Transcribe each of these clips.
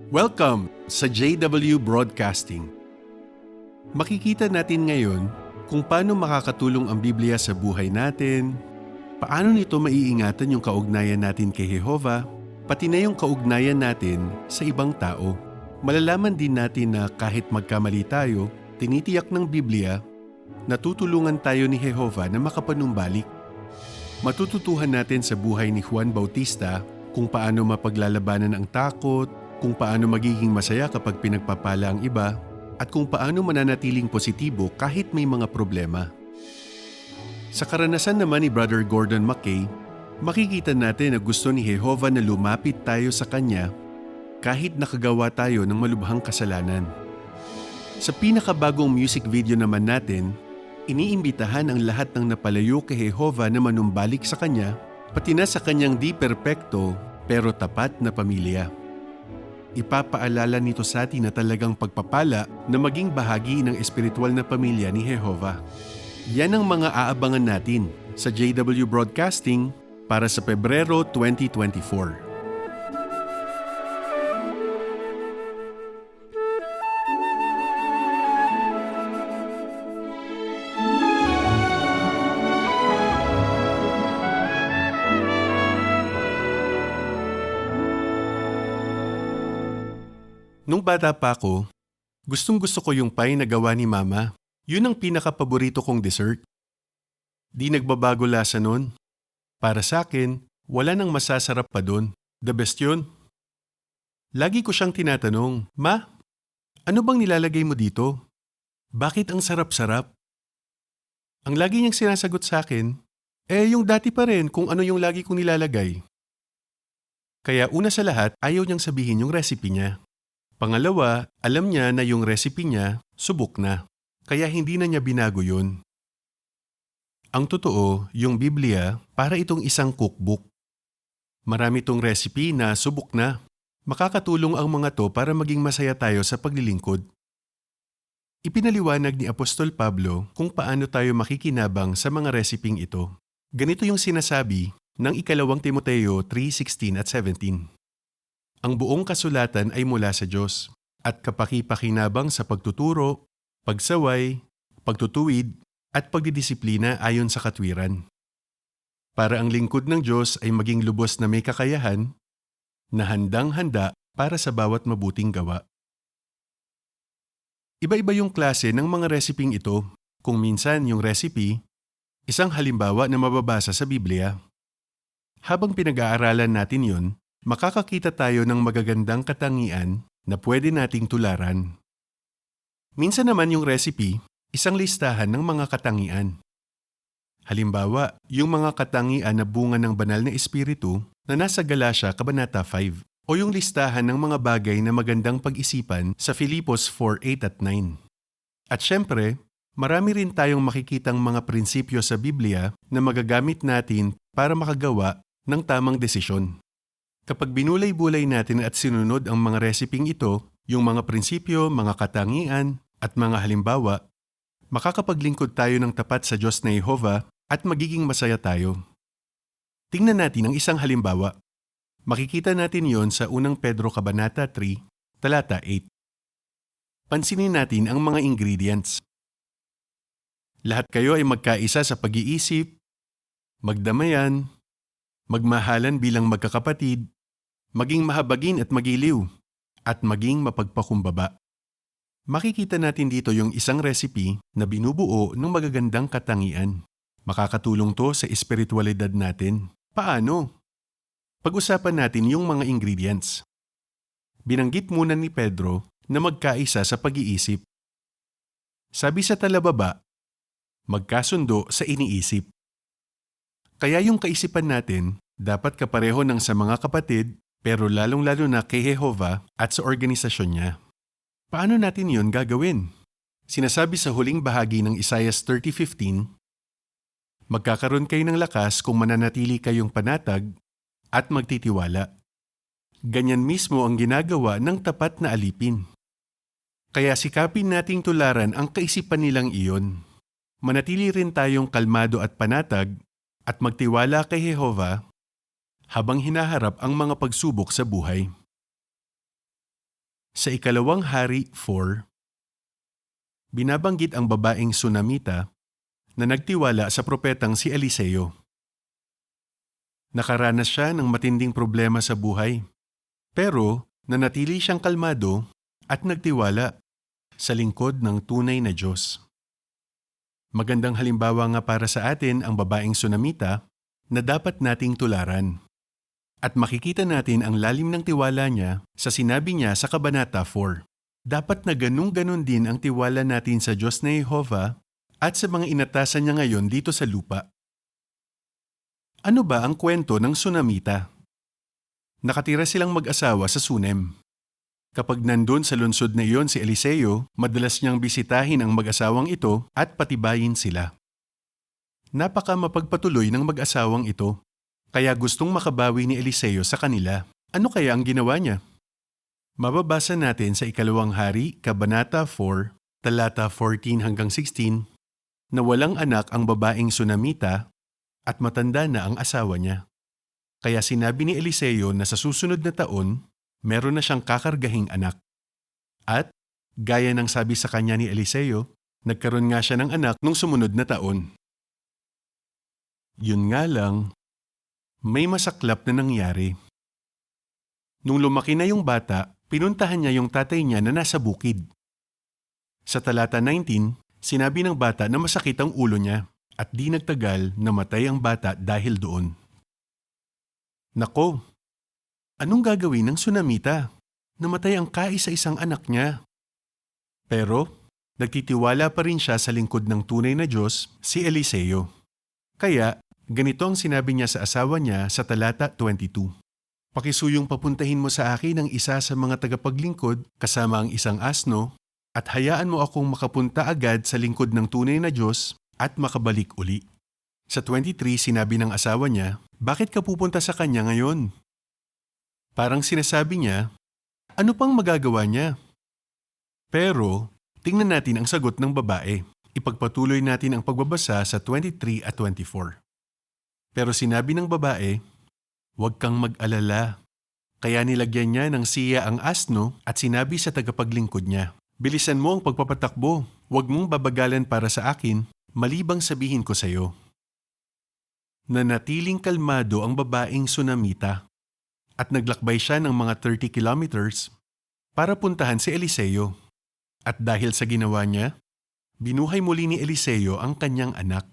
Welcome sa JW Broadcasting. Makikita natin ngayon kung paano makakatulong ang Biblia sa buhay natin, paano nito maiingatan yung kaugnayan natin kay Jehovah, pati na yung kaugnayan natin sa ibang tao. Malalaman din natin na kahit magkamali tayo, tinitiyak ng Biblia, natutulungan tayo ni Jehovah na makapanumbalik. Matututuhan natin sa buhay ni Juan Bautista kung paano mapaglalabanan ang takot, kung paano magiging masaya kapag pinagpapala ang iba, at kung paano mananatiling positibo kahit may mga problema. Sa karanasan naman ni Brother Gordon Mackay, makikita natin na gusto ni Jehovah na lumapit tayo sa Kanya kahit nakagawa tayo ng malubhang kasalanan. Sa pinakabagong music video naman natin, iniimbitahan ang lahat ng napalayo kay Jehovah na manumbalik sa Kanya, pati na sa Kanyang di perpekto pero tapat na pamilya. Ipapaalala nito sa atin na talagang pagpapala na maging bahagi ng espiritual na pamilya ni Jehovah. Yan ang mga aabangan natin sa JW Broadcasting para sa Pebrero 2024. Nung bata pa ako, gustong-gusto ko yung pie na gawa ni Mama. Yun ang pinaka-paborito kong dessert. Di nagbabago lasa nun. Para sa akin, wala nang masasarap pa dun. The best yun. Lagi ko siyang tinatanong, Ma, ano bang nilalagay mo dito? Bakit ang sarap-sarap? Ang lagi niyang sinasagot sa akin, yung dati pa rin kung ano yung lagi kong nilalagay. Kaya una sa lahat, ayaw niyang sabihin yung recipe niya. Pangalawa, alam niya na yung recipe niya, subok na. Kaya hindi na niya binago yun. Ang totoo, yung Biblia, para itong isang cookbook. Marami itong recipe na subok na. Makakatulong ang mga to para maging masaya tayo sa paglilingkod. Ipinaliwanag ni Apostol Pablo kung paano tayo makikinabang sa mga resiping ito. Ganito yung sinasabi ng 2 Timoteo 3:16 at 17. Ang buong kasulatan ay mula sa Diyos at kapaki-pakinabang sa pagtuturo, pagsaway, pagtutuwid at pagdidisiplina ayon sa katwiran. Para ang lingkod ng Diyos ay maging lubos na may kakayahan na handang-handa para sa bawat mabuting gawa. Iba-iba yung klase ng mga resiping ito. Kung minsan yung recipe, isang halimbawa na mababasa sa Biblia. Habang pinag-aaralan natin yun, makakakita tayo ng magagandang katangian na pwede nating tularan. Minsan naman yung recipe, isang listahan ng mga katangian. Halimbawa, yung mga katangian na bunga ng banal na espiritu na nasa Galatia Kabanata 5 o yung listahan ng mga bagay na magandang pag-isipan sa Filipos 4:8 at 9. At syempre, marami rin tayong makikitang mga prinsipyo sa Biblia na magagamit natin para makagawa ng tamang desisyon. Kapag binulay-bulay natin at sinunod ang mga resiping ito, yung mga prinsipyo, mga katangian, at mga halimbawa, makakapaglingkod tayo ng tapat sa Diyos na Jehovah at magiging masaya tayo. Tingnan natin ang isang halimbawa. Makikita natin yon sa 1 Pedro Kabanata 3, talata 8. Pansinin natin ang mga ingredients. Lahat kayo ay magkaisa sa pag-iisip, magdamayan, magmahalan bilang magkakapatid, maging mahabagin at magiliw, at maging mapagpakumbaba. Makikita natin dito yung isang recipe na binubuo ng magagandang katangian. Makakatulong to sa espiritualidad natin. Paano? Pag-usapan natin yung mga ingredients. Binanggit muna ni Pedro na magkaisa sa pag-iisip. Sabi sa talababa, magkasundo sa iniisip. Kaya yung kaisipan natin dapat kapareho ng sa mga kapatid pero lalong-lalo na kay Jehovah at sa organisasyon niya. Paano natin yun gagawin? Sinasabi sa huling bahagi ng Isaiah 30:15, magkakaroon kayo ng lakas kung mananatili kayong panatag at magtitiwala. Ganyan mismo ang ginagawa ng tapat na alipin. Kaya sikapin nating tularan ang kaisipan nilang iyon. Manatili rin tayong kalmado at panatag at magtiwala kay Jehovah habang hinaharap ang mga pagsubok sa buhay. Sa ikalawang hari 4, binabanggit ang babaeng Sunamita na nagtiwala sa propetang si Eliseo. Nakaranas siya ng matinding problema sa buhay, pero nanatili siyang kalmado at nagtiwala sa lingkod ng tunay na Diyos. Magandang halimbawa nga para sa atin ang babaeng Sunamita na dapat nating tularan. At makikita natin ang lalim ng tiwala niya sa sinabi niya sa Kabanata 4. Dapat na ganun-ganon din ang tiwala natin sa Diyos na Jehovah at sa mga inatasan niya ngayon dito sa lupa. Ano ba ang kwento ng Sunamita? Nakatira silang mag-asawa sa Sunem. Kapag nandun sa lungsod na iyon si Eliseo, madalas niyang bisitahin ang mag-asawang ito at patibayin sila. Napaka mapagpatuloy ng mag-asawang ito, kaya gustong makabawi ni Eliseo sa kanila. Ano kaya ang ginawa niya? Mababasa natin sa ikalawang hari, Kabanata 4, talata 14 hanggang 16, na walang anak ang babaeng Sunamita at matanda na ang asawa niya. Kaya sinabi ni Eliseo na sa susunod na taon, meron na siyang kakargahing anak. At, gaya ng sabi sa kanya ni Eliseo, nagkaroon nga siya ng anak nung sumunod na taon. Yun nga lang, may masaklap na nangyari. Nung lumaki na yung bata, pinuntahan niya yung tatay niya na nasa bukid. Sa talata 19, sinabi ng bata na masakit ang ulo niya at di nagtagal namatay ang bata dahil doon. Nako! Anong gagawin ng Sunamita? Namatay ang kaisa-isang anak niya. Pero, nagtitiwala pa rin siya sa lingkod ng tunay na Diyos, si Eliseo. Kaya, ganito ang sinabi niya sa asawa niya sa talata 22. Pakisuyong papuntahin mo sa akin ang isa sa mga tagapaglingkod kasama ang isang asno at hayaan mo akong makapunta agad sa lingkod ng tunay na Diyos at makabalik uli. Sa 23, sinabi ng asawa niya, bakit ka pupunta sa kanya ngayon? Parang sinasabi niya, ano pang magagawa niya? Pero, tingnan natin ang sagot ng babae. Ipagpatuloy natin ang pagbabasa sa 23 at 24. Pero sinabi ng babae, huwag kang mag-alala. Kaya nilagyan niya ng siya ang asno at sinabi sa tagapaglingkod niya, bilisan mo ang pagpapatakbo, huwag mong babagalan para sa akin, malibang sabihin ko sa iyo. Nanatiling kalmado ang babaeng Sunamita at naglakbay siya ng mga 30 kilometers para puntahan si Eliseo. At dahil sa ginawa niya, binuhay muli ni Eliseo ang kanyang anak.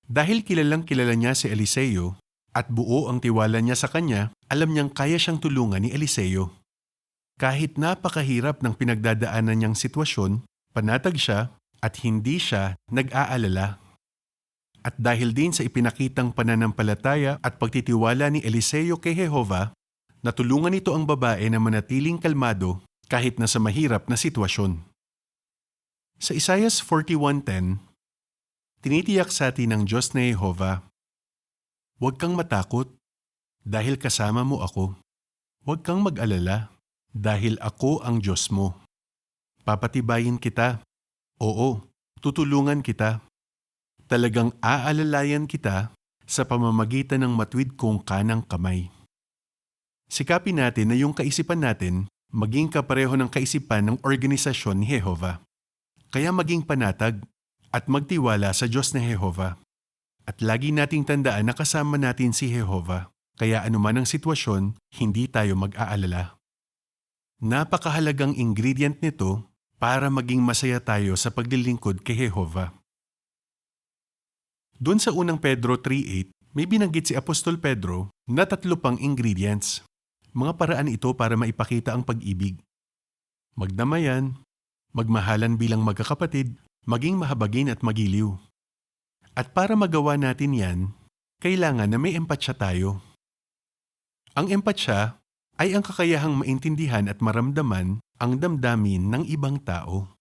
Dahil kilalang kilala niya si Eliseo at buo ang tiwala niya sa kanya, alam niyang kaya siyang tulungan ni Eliseo. Kahit napakahirap ng pinagdadaanan niyang sitwasyon, panatag siya at hindi siya nag-aalala. At dahil din sa ipinakitang pananampalataya at pagtitiwala ni Eliseo kay Jehovah, natulungan nito ang babae na manatiling kalmado kahit na sa mahirap na sitwasyon. Sa Isaiah 41:10, tinitiyak sa atin ng Diyos na Jehovah, huwag kang matakot dahil kasama mo ako. Huwag kang mag-alala dahil ako ang Diyos mo. Papatibayin kita. Oo, tutulungan kita. Talagang aalalayan kita sa pamamagitan ng matuwid kong kanang kamay. Sikapin natin na yung kaisipan natin maging kapareho ng kaisipan ng organisasyon ni Jehovah. Kaya maging panatag at magtiwala sa Diyos na Jehovah. At lagi nating tandaan na kasama natin si Jehovah. Kaya anuman ang sitwasyon, hindi tayo mag-aalala. Napakahalagang ingredient nito para maging masaya tayo sa paglilingkod kay Jehovah. Doon sa unang Pedro 3:8, may binanggit si Apostol Pedro na 3 pang ingredients. Mga paraan ito para maipakita ang pag-ibig. Magdamayan, magmahalan bilang magkakapatid, maging mahabagin at magiliw. At para magawa natin yan, kailangan na may empatsya tayo. Ang empatsya ay ang kakayahang maintindihan at maramdaman ang damdamin ng ibang tao.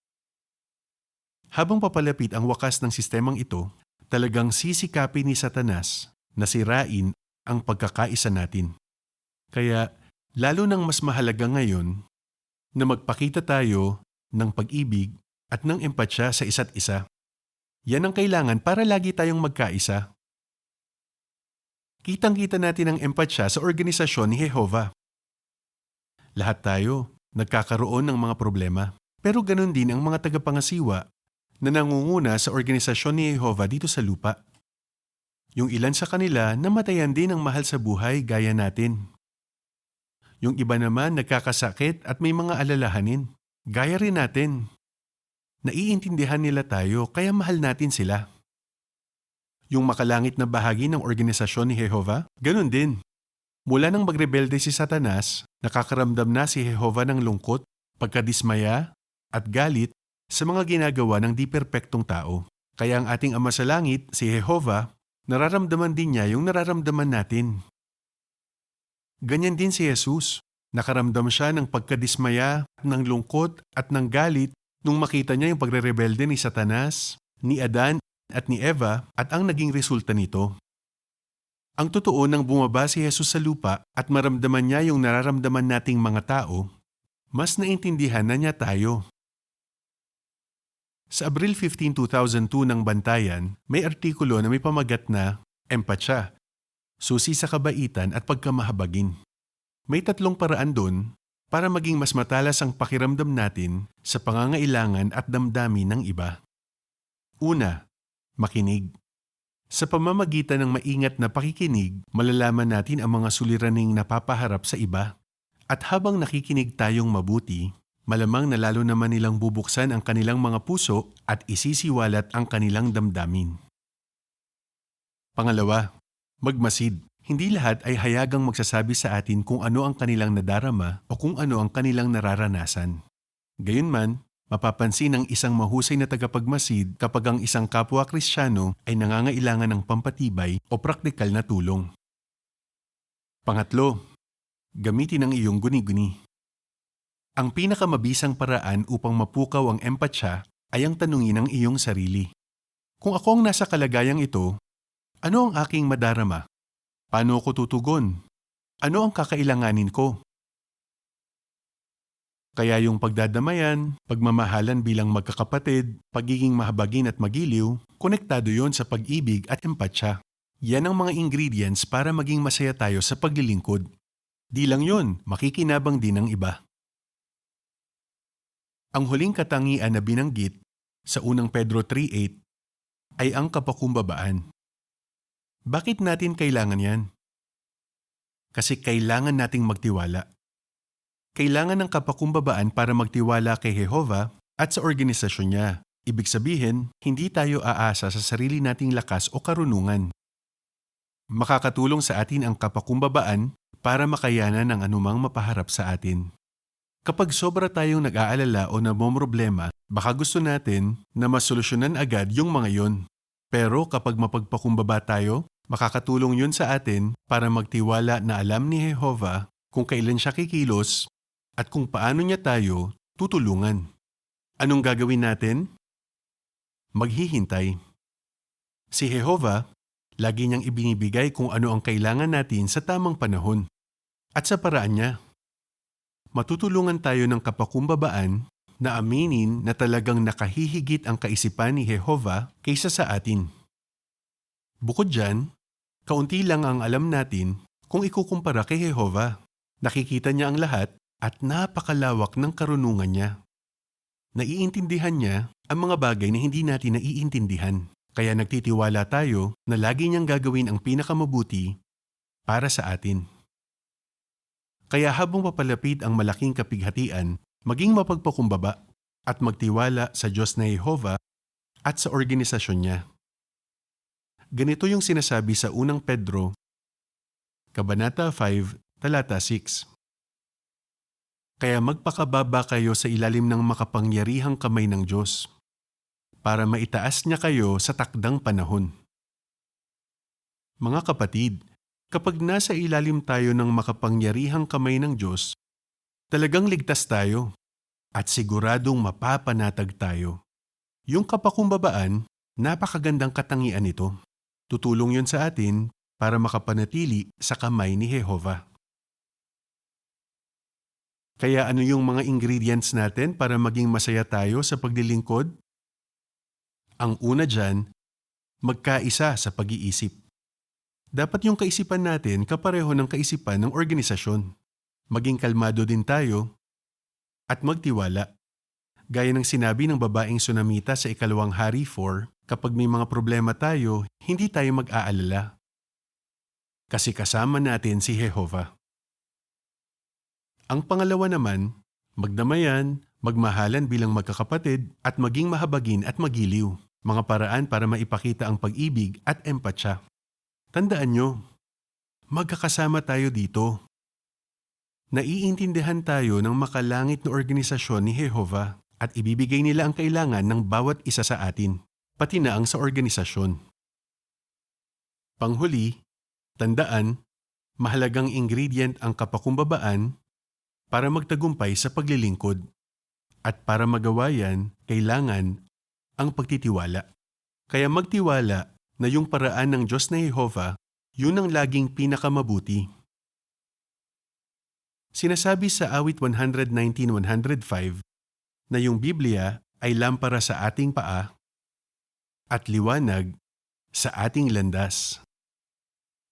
Habang papalapit ang wakas ng sistemang ito, talagang sisikapin ni Satanas na sirain ang pagkakaisa natin. Kaya lalo nang mas mahalaga ngayon na magpakita tayo ng pag-ibig at ng empatsya sa isa't isa. Yan ang kailangan para lagi tayong magkaisa. Kitang-kita natin ang empatsya sa organisasyon ni Jehovah. Lahat tayo nagkakaroon ng mga problema. Pero ganun din ang mga tagapangasiwa na nangunguna sa organisasyon ni Jehovah dito sa lupa. Yung ilan sa kanila namatayan din ng mahal sa buhay gaya natin. Yung iba naman nagkakasakit at may mga alalahanin, gaya rin natin. Naiintindihan nila tayo kaya mahal natin sila. Yung makalangit na bahagi ng organisasyon ni Jehovah, ganun din. Mula nang magrebelde si Satanas, nakakaramdam na si Jehovah ng lungkot, pagkadismaya, at galit sa mga ginagawa ng di perpektong tao. Kaya ang ating Ama sa Langit, si Jehovah, nararamdaman din niya yung nararamdaman natin. Ganyan din si Jesus. Nakaramdam siya ng pagkadismaya, ng lungkot at ng galit nung makita niya yung pagrerebelde ni Satanas, ni Adan at ni Eva at ang naging resulta nito. Ang totoo nang bumaba si Jesus sa lupa at maramdaman niya yung nararamdaman nating mga tao, mas naintindihan na niya tayo. Sa Abril 15, 2002 ng Bantayan, may artikulo na may pamagat na Empatya, Susi sa Kabaitan at Pagkamahabagin. May 3 paraan doon para maging mas matalas ang pakiramdam natin sa pangangailangan at damdamin ng iba. Una, makinig. Sa pamamagitan ng maingat na pakikinig, malalaman natin ang mga suliraning napapaharap sa iba. At habang nakikinig tayong mabuti, malamang na lalo naman nilang bubuksan ang kanilang mga puso at isisiwalat ang kanilang damdamin. Pangalawa, magmasid. Hindi lahat ay hayagang magsasabi sa atin kung ano ang kanilang nadarama o kung ano ang kanilang nararanasan. Gayunman, mapapansin ng isang mahusay na tagapagmasid kapag ang isang kapwa Kristiyano ay nangangailangan ng pampatibay o praktikal na tulong. Pangatlo, gamitin ang iyong guni-guni. Ang pinakamabisang paraan upang mapukaw ang empatya ay ang tanungin ang iyong sarili. Kung ako ang nasa kalagayang ito, ano ang aking madarama? Paano ako tutugon? Ano ang kakailanganin ko? Kaya yung pagdadamayan, pagmamahalan bilang magkakapatid, pagiging mahabagin at magiliw, konektado yon sa pag-ibig at empatya. Yan ang mga ingredients para maging masaya tayo sa paglilingkod. Di lang yon, makikinabang din ang iba. Ang huling katangian na binanggit sa unang Pedro 3:8 ay ang kapakumbabaan. Bakit natin kailangan yan? Kasi kailangan nating magtiwala. Kailangan ng kapakumbabaan para magtiwala kay Jehovah at sa organisasyon niya. Ibig sabihin, hindi tayo aasa sa sarili nating lakas o karunungan. Makakatulong sa atin ang kapakumbabaan para makayanan ang anumang mapaharap sa atin. Kapag sobra tayong nag-aalala o namomroblema, baka gusto natin na masolusyonan agad yung mga yon. Pero kapag mapagpakumbaba tayo, makakatulong yun sa atin para magtiwala na alam ni Jehovah kung kailan siya kikilos at kung paano niya tayo tutulungan. Anong gagawin natin? Maghihintay. Si Jehovah, lagi niyang ibinibigay kung ano ang kailangan natin sa tamang panahon at sa paraan niya. Matutulungan tayo ng kapakumbabaan na aminin na talagang nakahihigit ang kaisipan ni Jehovah kaysa sa atin. Bukod dyan, kaunti lang ang alam natin kung ikukumpara kay Jehovah. Nakikita niya ang lahat at napakalawak ng karunungan niya. Naiintindihan niya ang mga bagay na hindi natin naiintindihan. Kaya nagtitiwala tayo na lagi niyang gagawin ang pinakamabuti para sa atin. Kaya habang papalapit ang malaking kapighatian, maging mapagpakumbaba at magtiwala sa Diyos na Jehovah at sa organisasyon niya. Ganito yung sinasabi sa unang Pedro, Kabanata 5, Talata 6. Kaya magpakababa kayo sa ilalim ng makapangyarihang kamay ng Diyos, para maitaas niya kayo sa takdang panahon. Mga kapatid, kapag nasa ilalim tayo ng makapangyarihang kamay ng Diyos, talagang ligtas tayo at siguradong mapapanatag tayo. Yung kapakumbabaan, napakagandang katangian nito. Tutulong yun sa atin para makapanatili sa kamay ni Jehovah. Kaya ano yung mga ingredients natin para maging masaya tayo sa paglilingkod? Ang una dyan, magkaisa sa pag-iisip. Dapat yung kaisipan natin kapareho ng kaisipan ng organisasyon. Maging kalmado din tayo at magtiwala. Gaya ng sinabi ng babaeng Sunamita sa 2 Hari 4, kapag may mga problema tayo, hindi tayo mag-aalala. Kasi kasama natin si Jehovah. Ang pangalawa naman, magdamayan, magmahalan bilang magkakapatid at maging mahabagin at magiliw. Mga paraan para maipakita ang pag-ibig at empatya. Tandaan nyo, magkakasama tayo dito. Naiintindihan tayo ng makalangit na organisasyon ni Jehovah at ibibigay nila ang kailangan ng bawat isa sa atin, pati na ang sa organisasyon. Panghuli, tandaan, mahalagang ingredient ang kapakumbabaan para magtagumpay sa paglilingkod. At para magawa yan, kailangan ang pagtitiwala. Kaya magtiwala na yung paraan ng Diyos na Jehovah, yun ang laging pinakamabuti. Sinasabi sa awit 119-105 na yung Biblia ay lampara sa ating paa at liwanag sa ating landas.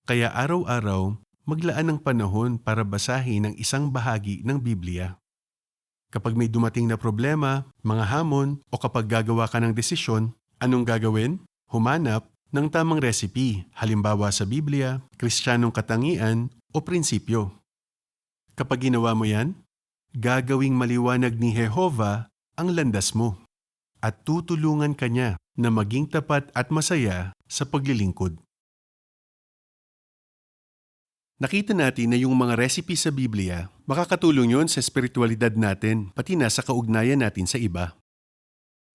Kaya araw-araw, maglaan ng panahon para basahin ang isang bahagi ng Biblia. Kapag may dumating na problema, mga hamon o kapag gagawa ka ng desisyon, anong gagawin? Humanap ng tamang recipe, halimbawa sa Biblia, Kristiyanong katangian o prinsipyo. Kapag ginawa mo yan, gagawing maliwanag ni Jehovah ang landas mo at tutulungan ka niya na maging tapat at masaya sa paglilingkod. Nakita natin na yung mga recipe sa Biblia, makakatulong yon sa espiritualidad natin, pati na sa kaugnayan natin sa iba.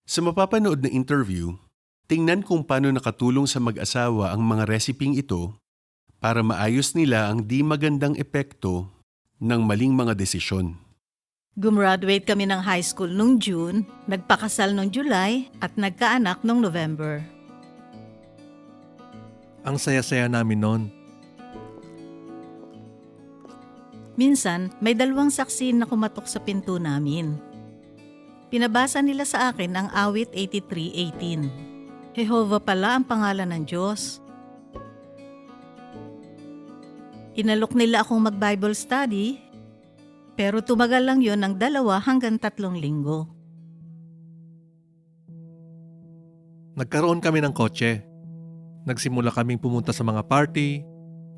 Sa mapapanood na interview, tingnan kung paano nakatulong sa mag-asawa ang mga resiping ito para maayos nila ang di magandang epekto ng maling mga desisyon. Gumraduate kami ng high school nung June, nagpakasal nung July, at nagkaanak nung November. Ang saya-saya namin noon. Minsan, may 2 saksi na kumatok sa pinto namin. Pinabasa nila sa akin ang awit 83:18. Jehovah pala ang pangalan ng Diyos. Inalok nila akong mag-Bible study, pero tumagal lang yon ng 2 hanggang 3 linggo. Nagkaroon kami ng kotse. Nagsimula kaming pumunta sa mga party,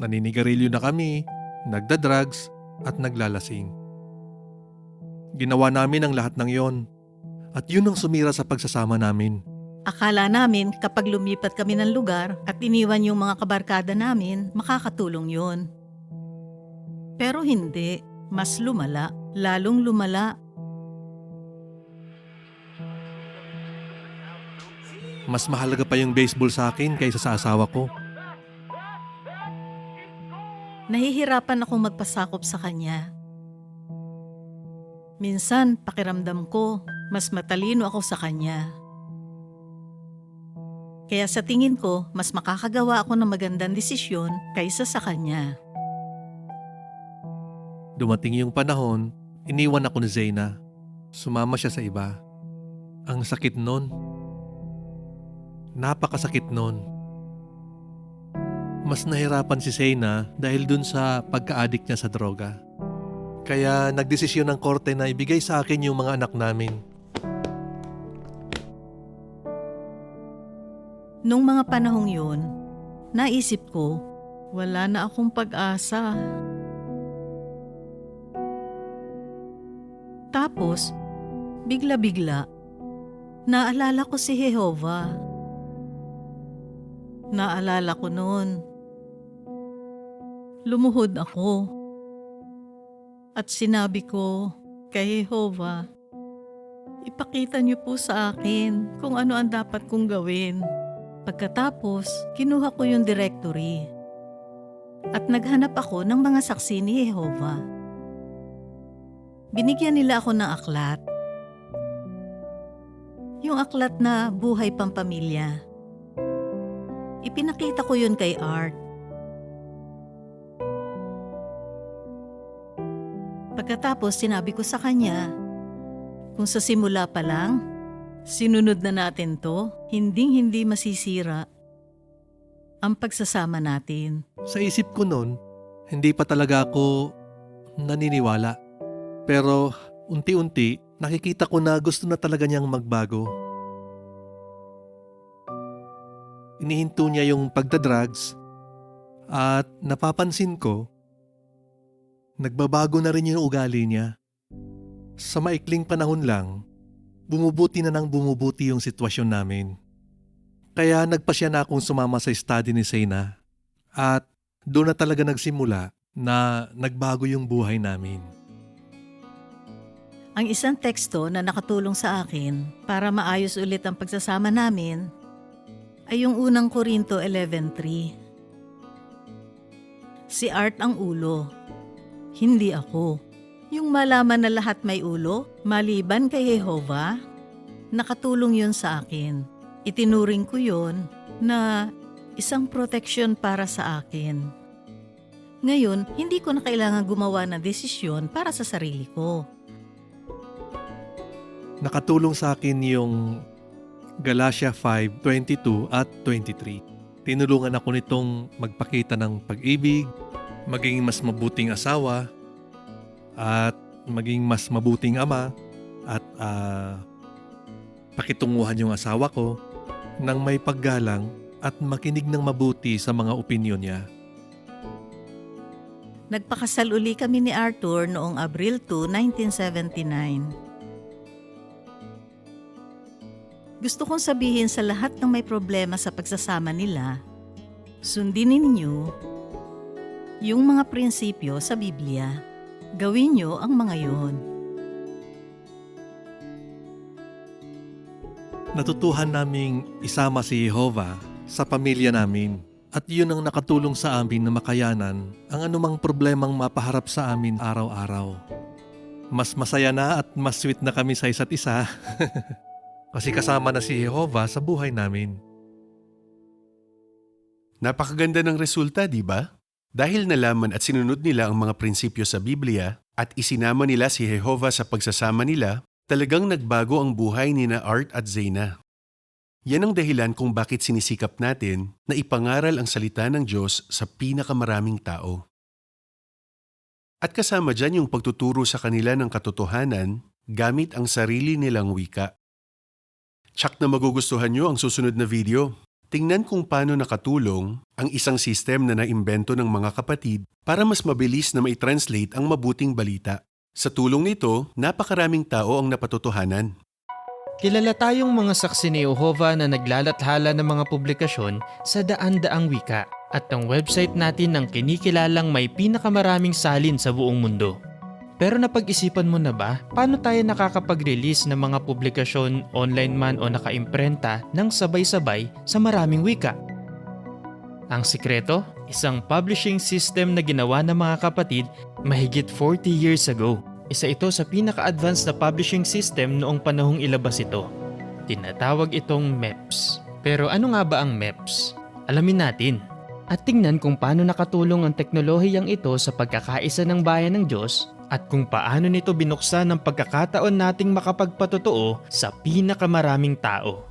naninigarilyo na kami, nagda-drugs, at naglalasing. Ginawa namin ang lahat ng yon, at yun ang sumira sa pagsasama namin. Akala namin kapag lumipat kami ng lugar at iniwan yung mga kabarkada namin, makakatulong yon. Pero hindi, mas lumala, lalong lumala. Mas mahalaga pa yung baseball sa akin kaysa sa asawa ko. Nahihirapan akong magpasakop sa kanya. Minsan, pakiramdam ko, mas matalino ako sa kanya. Kaya sa tingin ko, mas makakagawa ako ng magandang desisyon kaysa sa kanya. Dumating yung panahon, iniwan ako ni Zeyna. Sumama siya sa iba. Ang sakit nun. Napakasakit nun. Mas nahirapan si Zeyna dahil dun sa pagka-addict niya sa droga. Kaya nagdesisyon ng korte na ibigay sa akin yung mga anak namin. Nung mga panahong yun, naisip ko, wala na akong pag-asa. Tapos, bigla-bigla, naalala ko si Jehovah. Naalala ko noon. Lumuhod ako. At sinabi ko kay Jehovah, ipakita niyo po sa akin kung ano ang dapat kong gawin. Pagkatapos, kinuha ko yung directory. At naghanap ako ng mga saksi ni Jehovah. Binigyan nila ako ng aklat. Yung aklat na Buhay Pampamilya. Ipinakita ko yun kay Art. Pagkatapos sinabi ko sa kanya, kung sa simula pa lang, sinunod na natin to, hinding-hindi masisira ang pagsasama natin. Sa isip ko noon, hindi pa talaga ako naniniwala. Pero unti-unti nakikita ko na gusto na talaga niyang magbago. Inihinto niya yung pagdadrugs at napapansin ko, nagbabago na rin yung ugali niya. Sa maikling panahon lang, bumubuti na ng bumubuti yung sitwasyon namin. Kaya nagpasya na akong sumama sa study ni Sena at doon na talaga nagsimula na nagbago yung buhay namin. Ang isang teksto na nakatulong sa akin para maayos ulit ang pagsasama namin ay yung unang Korinto 11:3. Si Art ang ulo, hindi ako. Yung malaman na lahat may ulo, maliban kay Jehovah, nakatulong yun sa akin. Itinuring ko yun na isang proteksyon para sa akin. Ngayon, hindi ko na kailangan gumawa ng desisyon para sa sarili ko. Nakatulong sa akin yung Galatia 5:22 at 23. Tinulungan ako nitong magpakita ng pag-ibig, maging mas mabuting asawa, at maging mas mabuting ama, at pakitunguhan yung asawa ko nang may paggalang at makinig ng mabuti sa mga opinyon niya. Nagpakasal uli kami ni Arthur noong Abril 2, 1979. Gusto kong sabihin sa lahat ng may problema sa pagsasama nila, sundin ninyo yung mga prinsipyo sa Biblia. Gawin nyo ang mga yun. Natutuhan naming isama si Jehovah sa pamilya namin at yun ang nakatulong sa amin na makayanan ang anumang problemang mapaharap sa amin araw-araw. Mas masaya na at mas sweet na kami sa isa't isa kasi kasama na si Jehovah sa buhay namin. Napakaganda ng resulta, di ba? Dahil nalaman at sinunod nila ang mga prinsipyo sa Biblia at isinama nila si Jehovah sa pagsasama nila, talagang nagbago ang buhay ni na Art at Zena. Yan ang dahilan kung bakit sinisikap natin na ipangaral ang salita ng Diyos sa pinakamaraming tao. At kasama dyan yung pagtuturo sa kanila ng katotohanan gamit ang sarili nilang wika. Tsak na magugustuhan nyo ang susunod na video. Tingnan kung paano nakatulong ang isang system na naimbento ng mga kapatid para mas mabilis na mai-translate ang mabuting balita. Sa tulong nito, napakaraming tao ang napatotohanan. Kilala tayong mga saksi ni Jehovah na naglalathala ng mga publikasyon sa daan-daang wika at ang website natin ang kinikilalang may pinakamaraming salin sa buong mundo. Pero napag-isipan mo na ba paano tayo nakakapag-release ng mga publikasyon online man o nakaimprenta ng sabay-sabay sa maraming wika? Ang sikreto, isang publishing system na ginawa ng mga kapatid mahigit 40 years ago. Isa ito sa pinaka-advanced na publishing system noong panahong ilabas ito. Tinatawag itong MEPS. Pero ano nga ba ang MEPS? Alamin natin. At tingnan kung paano nakatulong ang teknolohiyang ito sa pagkakaisa ng bayan ng Diyos at kung paano nito binuksan ang pagkakataon nating makapagpatotoo sa pinakamaraming tao.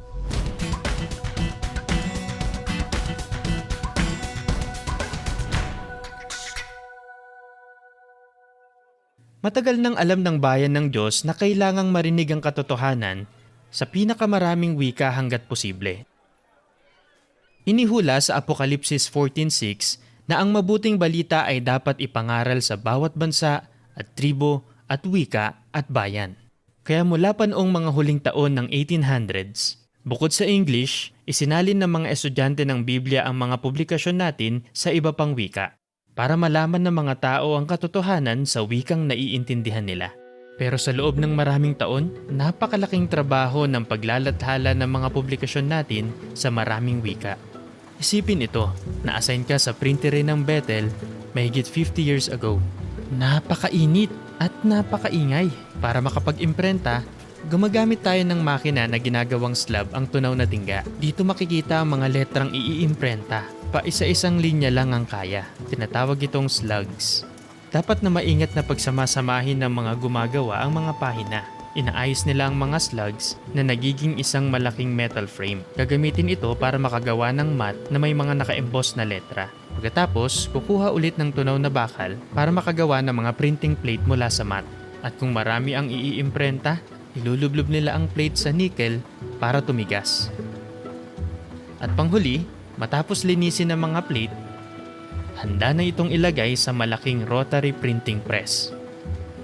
Matagal nang alam ng bayan ng Diyos na kailangang marinig ang katotohanan sa pinakamaraming wika hanggat posible. Inihula sa Apokalipsis 14:6 na ang mabuting balita ay dapat ipangaral sa bawat bansa at tribo at wika at bayan. Kaya mula pa noong mga huling taon ng 1800s, bukod sa English, isinalin ng mga estudyante ng Biblia ang mga publikasyon natin sa iba pang wika para malaman ng mga tao ang katotohanan sa wikang naiintindihan nila. Pero sa loob ng maraming taon, napakalaking trabaho ng paglalathala ng mga publikasyon natin sa maraming wika. Isipin ito, na-assign ka sa printery ng Bethel mahigit 50 years ago. Napakainit at napakaingay. Para makapag-imprenta, gumagamit tayo ng makina na ginagawang slab ang tunaw na tingga. Dito makikita ang mga letrang iimprenta. Paisa-isang linya lang ang kaya. Tinatawag itong slugs. Dapat na maingat na pagsamasamahin ng mga gumagawa ang mga pahina. Inaayos nila ang mga slugs na nagiging isang malaking metal frame. Gagamitin ito para makagawa ng mat na may mga naka-emboss na letra. Pagkatapos, kukuha ulit ng tunaw na bakal para makagawa ng mga printing plate mula sa mat. At kung marami ang iiimprenta, ilulublob nila ang plate sa nickel para tumigas. At panghuli, matapos linisin ang mga plate, handa na itong ilagay sa malaking rotary printing press.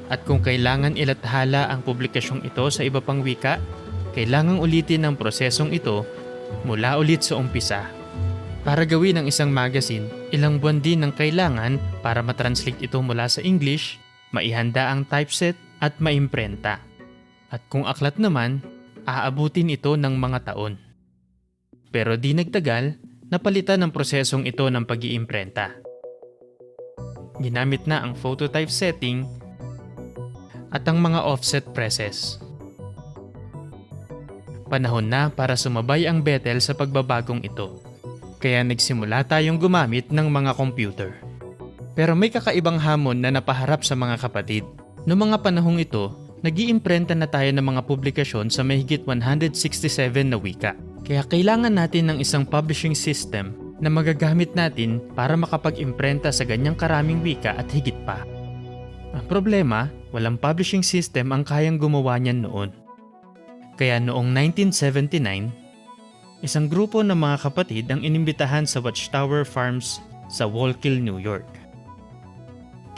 At kung kailangan ilathala ang publikasyong ito sa iba pang wika, kailangang ulitin ang prosesong ito mula ulit sa umpisa. Para gawin ang isang magazine, ilang buwan din ang kailangan para matranslate ito mula sa English, maihanda ang typeset at maimprenta. At kung aklat naman, aabutin ito ng mga taon. Pero di nagtagal, napalitan ang prosesong ito ng pag-iimprenta. Ginamit na ang phototype setting at ang mga offset presses. Panahon na para sumabay ang Bethel sa pagbabagong ito. Kaya nagsimula tayong gumamit ng mga computer. Pero may kakaibang hamon na napaharap sa mga kapatid. Noong mga panahong ito, nag-iimprenta na tayo ng mga publikasyon sa mahigit 167 na wika. Kaya kailangan natin ng isang publishing system na magagamit natin para makapag-imprenta sa ganyang karaming wika at higit pa. Ang problema, walang publishing system ang kayang gumawa niyan noon. Kaya noong 1979, isang grupo ng mga kapatid ang inimbitahan sa Watchtower Farms sa Wallkill, New York.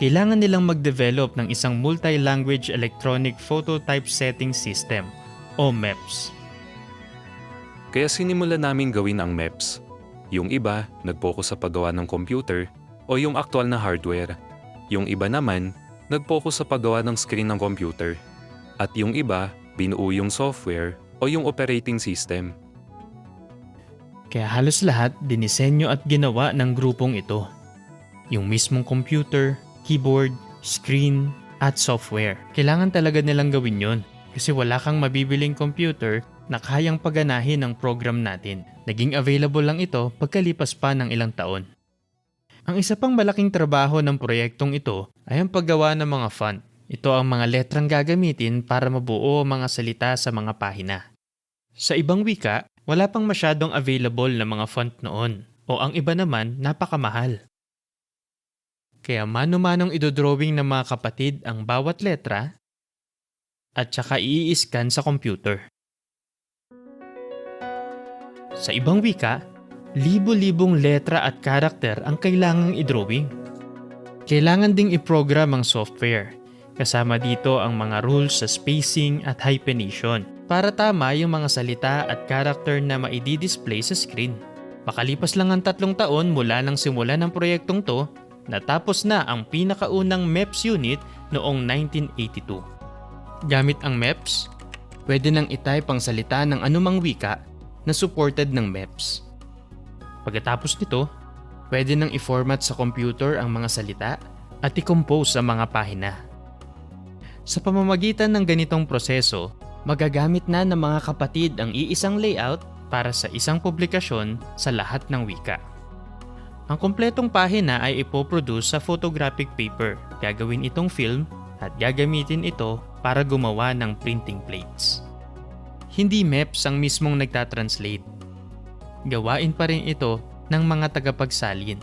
Kailangan nilang mag-develop ng isang multi-language electronic phototypesetting system o MEPS. Kaya sinimulan namin gawin ang MEPS. Yung iba, nag-focus sa paggawa ng computer o yung aktual na hardware. Yung iba naman, nag-focus sa paggawa ng screen ng computer. At yung iba, binuo yung software o yung operating system. Kaya halos lahat dinisenyo at ginawa ng grupong ito. Yung mismong computer, keyboard, screen, at software. Kailangan talaga nilang gawin yon kasi wala kang mabibiling computer na kayang paganahin ng program natin. Naging available lang ito pagkalipas pa ng ilang taon. Ang isa pang malaking trabaho ng proyektong ito ay ang paggawa ng mga font. Ito ang mga letrang gagamitin para mabuo ang mga salita sa mga pahina. Sa ibang wika, wala pang masyadong available na mga font noon o ang iba naman napakamahal. Kaya mano-manong idodrawing ng mga kapatid ang bawat letra at saka i-scan sa computer. Sa ibang wika, libo-libong letra at karakter ang kailangang i-drawing. Kailangan ding i-program ang software. Kasama dito ang mga rules sa spacing at hyphenation para tama yung mga salita at karakter na maidi-display sa screen. Makalipas lang ang 3 taon mula nang simula ng proyektong to, natapos na ang pinakaunang MEPS unit noong 1982. Gamit ang MEPS, pwede nang itype ang salita ng anumang wika na supported ng MEPS. Pagkatapos nito, pwede nang i-format sa computer ang mga salita at i-compose sa mga pahina. Sa pamamagitan ng ganitong proseso, magagamit na ng mga kapatid ang iisang layout para sa isang publikasyon sa lahat ng wika. Ang kumpletong pahina ay ipoproduce sa photographic paper. Gagawin itong film at gagamitin ito para gumawa ng printing plates. Hindi MEPS ang mismong nagtatranslate. Gawain pa rin ito ng mga tagapagsalin.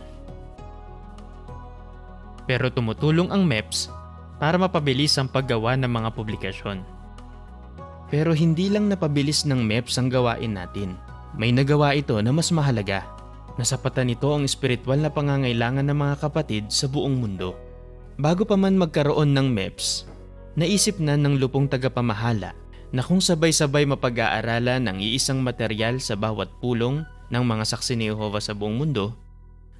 Pero tumutulong ang MEPS para mapabilis ang paggawa ng mga publikasyon. Pero hindi lang napabilis ng MEPS ang gawain natin. May nagawa ito na mas mahalaga. Nasapatan nito ang espiritual na pangangailangan ng mga kapatid sa buong mundo. Bago pa man magkaroon ng MEPS, naisip na ng lupong tagapamahala na kung sabay-sabay mapag-aaralan ang iisang material sa bawat pulong ng mga saksi ni Jehovah sa buong mundo,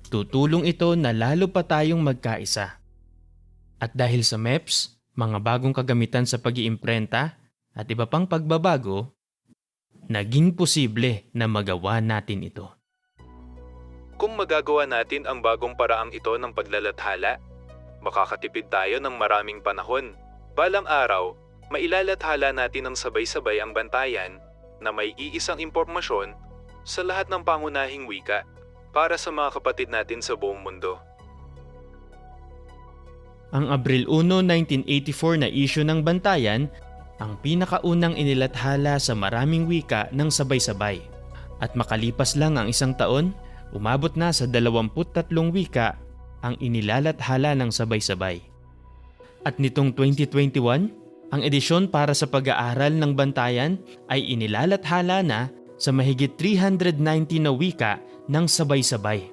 tutulong ito na lalo pa tayong magkaisa. At dahil sa MEPS, mga bagong kagamitan sa pag-iimprenta at iba pang pagbabago, naging posible na magawa natin ito. Kung magagawa natin ang bagong paraang ito ng paglalathala, makakatipid tayo ng maraming panahon. Balang araw, mailalathala natin ng sabay-sabay ang bantayan na may iisang impormasyon sa lahat ng pangunahing wika para sa mga kapatid natin sa buong mundo. Ang Abril 1, 1984 na issue ng Bantayan, ang pinakaunang inilathala sa maraming wika ng sabay-sabay. At makalipas lang ang 1 taon, umabot na sa 23 wika ang inilalathala ng sabay-sabay. At nitong 2021, ang edisyon para sa pag-aaral ng bantayan ay inilalathala na sa mahigit 390 na wika ng sabay-sabay.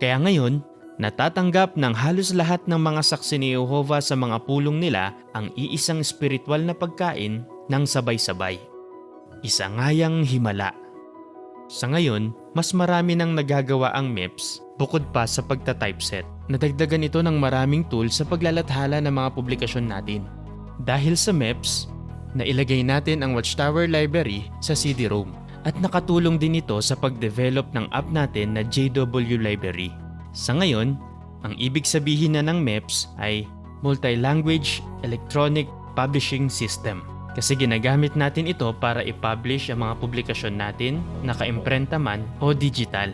Kaya ngayon, natatanggap ng halos lahat ng mga saksi ni Jehovah sa mga pulong nila ang iisang spiritual na pagkain ng sabay-sabay. Isa ngayang himala. Sa ngayon, mas marami nang nagagawa ang MEPS bukod pa sa pagta-typeset. Nadagdagan ito ng maraming tools sa paglalathala ng mga publikasyon natin. Dahil sa MEPS, nailagay natin ang Watchtower Library sa CD-ROM at nakatulong din ito sa pag-develop ng app natin na JW Library. Sa ngayon, ang ibig sabihin na ng MEPS ay Multi-Language Electronic Publishing System. Kasi ginagamit natin ito para i-publish ang mga publikasyon natin, naka-imprenta man o digital.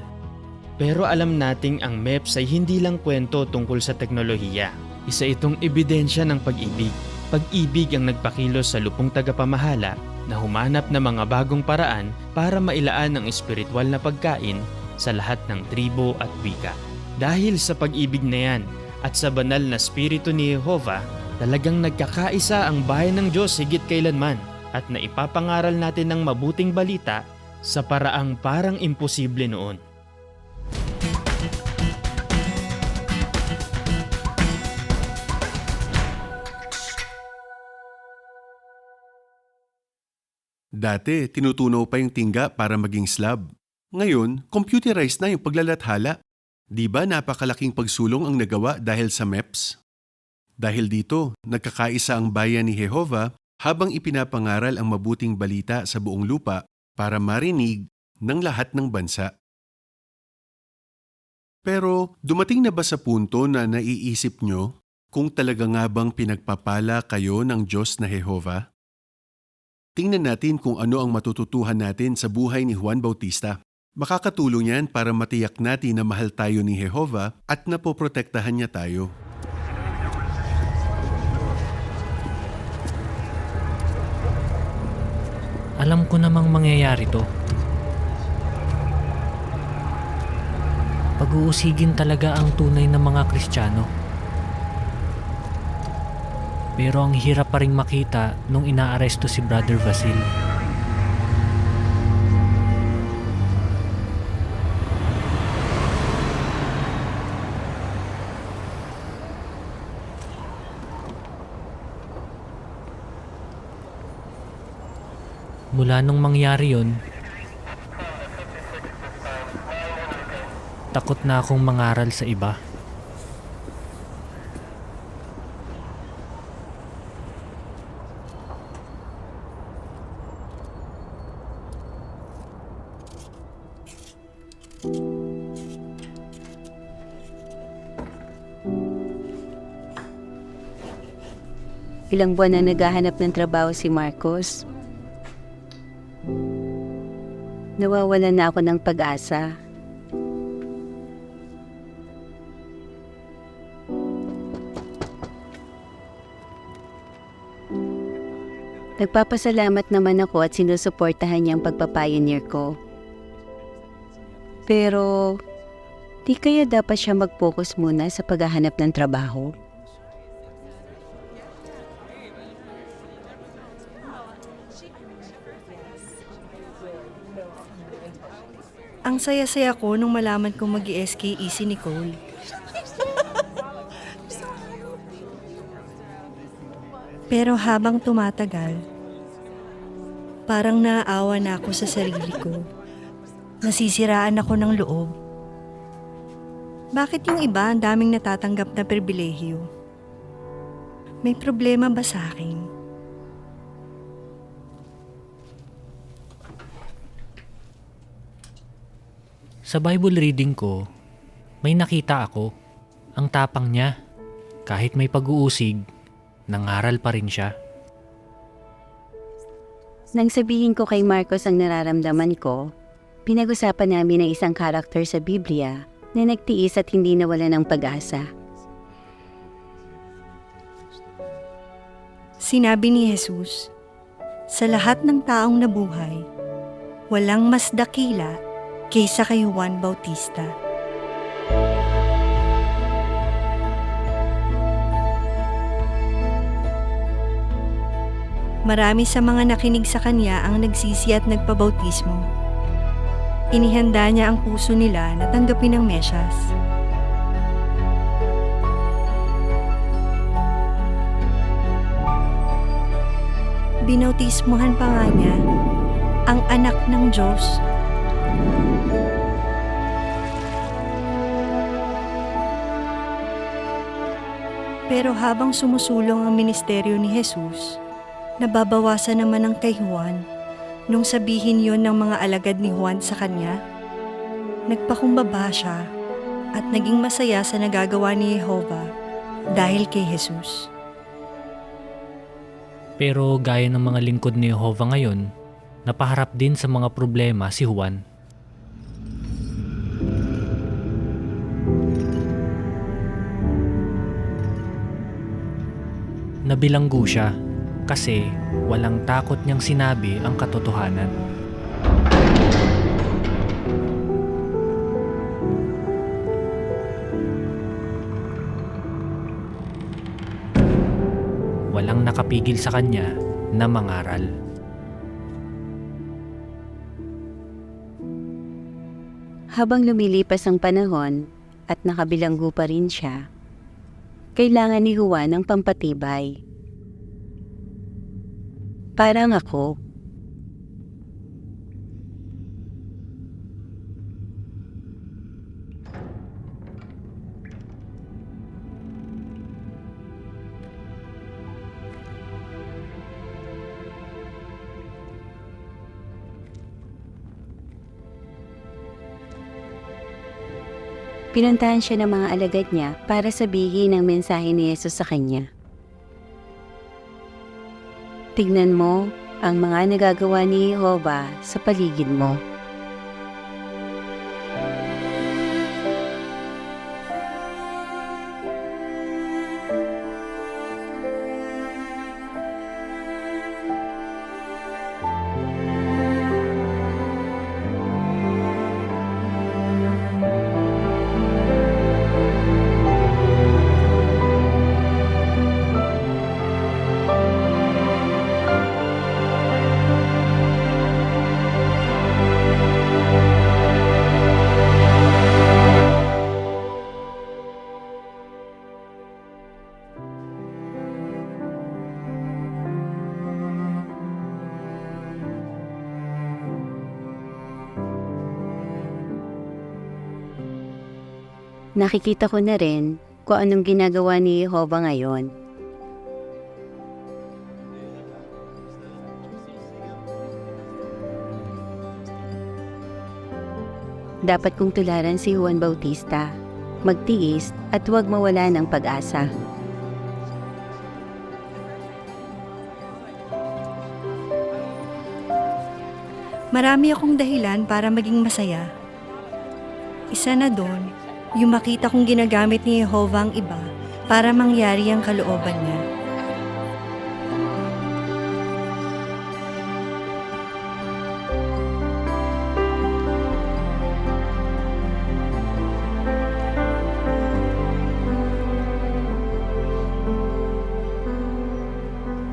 Pero alam nating ang MEPS ay hindi lang kwento tungkol sa teknolohiya. Isa itong ebidensya ng pag-ibig. Pag-ibig ang nagpakilos sa lupong tagapamahala na humanap ng mga bagong paraan para mailaan ang espiritual na pagkain sa lahat ng tribo at wika. Dahil sa pag-ibig na yan at sa banal na spirito ni Jehovah, talagang nagkakaisa ang bayan ng Diyos higit kailanman at naipapangaral natin ng mabuting balita sa paraang parang imposible noon. Dati, tinutunaw pa yung tingga para maging slab. Ngayon, computerized na yung paglalathala. Di ba napakalaking pagsulong ang nagawa dahil sa MEPS? Dahil dito, nagkakaisa ang bayan ni Jehovah habang ipinapangaral ang mabuting balita sa buong lupa para marinig ng lahat ng bansa. Pero dumating na ba sa punto na naiisip nyo kung talaga nga bang pinagpapala kayo ng Diyos na Jehovah? Tingnan natin kung ano ang matututuhan natin sa buhay ni Juan Bautista. Makakatulong yan para matiyak natin na mahal tayo ni Jehovah at napoprotektahan niya tayo. Alam ko namang mangyayari to. Pag-uusigin talaga ang tunay na mga Kristiyano. Pero ang hirap pa ring makita nung inaaresto si Brother Vasil. Mula nung mangyari yun, takot na akong mangaral sa iba. Ilang buwan na naghahanap ng trabaho si Marcos. Nawawalan na ako ng pag-asa. Nagpapasalamat naman ako at sinusuportahan niya ang pagpapioneer ko. Pero, di kaya dapat siya mag-focus muna sa paghahanap ng trabaho? Ang saya-saya ko nung malaman kong mag-i-SKE si Nicole. Pero habang tumatagal, parang naaawa na ako sa sarili ko. Nasisiraan ako ng loob. Bakit yung iba ang daming natatanggap na pribilehyo? May problema ba sa akin? Sa Bible reading ko, may nakita ako. Ang tapang niya. Kahit may pag-uusig, nangaral pa rin siya. Nang sabihin ko kay Marcos ang nararamdaman ko, pinag-usapan namin ang isang karakter sa Biblia na nagtiis at hindi nawalan ng pag-asa. Sinabi ni Jesus, sa lahat ng taong nabuhay, walang mas dakila kaysa kay Juan Bautista. Marami sa mga nakinig sa kanya ang nagsisi at nagpabautismo. Inihanda niya ang puso nila na tanggapin ang Mesyas. Binautismohan pa nga niya ang anak ng Diyos. Pero habang sumusulong ang ministeryo ni Jesus, nababawasan naman ang kay Juan nung sabihin yon ng mga alagad ni Juan sa kanya. Nagpakumbaba siya at naging masaya sa nagagawa ni Jehovah dahil kay Jesus. Pero gaya ng mga lingkod ni Jehovah ngayon, napaharap din sa mga problema si Juan. Nabilanggo siya kasi walang takot niyang sinabi ang katotohanan. Walang nakapigil sa kanya na mangaral. Habang lumilipas ang panahon at nakabilanggo pa rin siya, kailangan ni Juan ng pampatibay. Parang ako. Pinuntahan siya ng mga alagad niya para sabihin ang mensahe ni Jesus sa kanya. Tignan mo ang mga nagagawa ni Jehovah sa paligid mo. Nakikita ko na rin kung anong ginagawa ni Jehovah ngayon. Dapat kong tularan si Juan Bautista, magtiis at huwag mawala ng pag-asa. Marami akong dahilan para maging masaya. Isa na doon, yung makita kong ginagamit ni Jehovah ang iba para mangyari ang kalooban niya.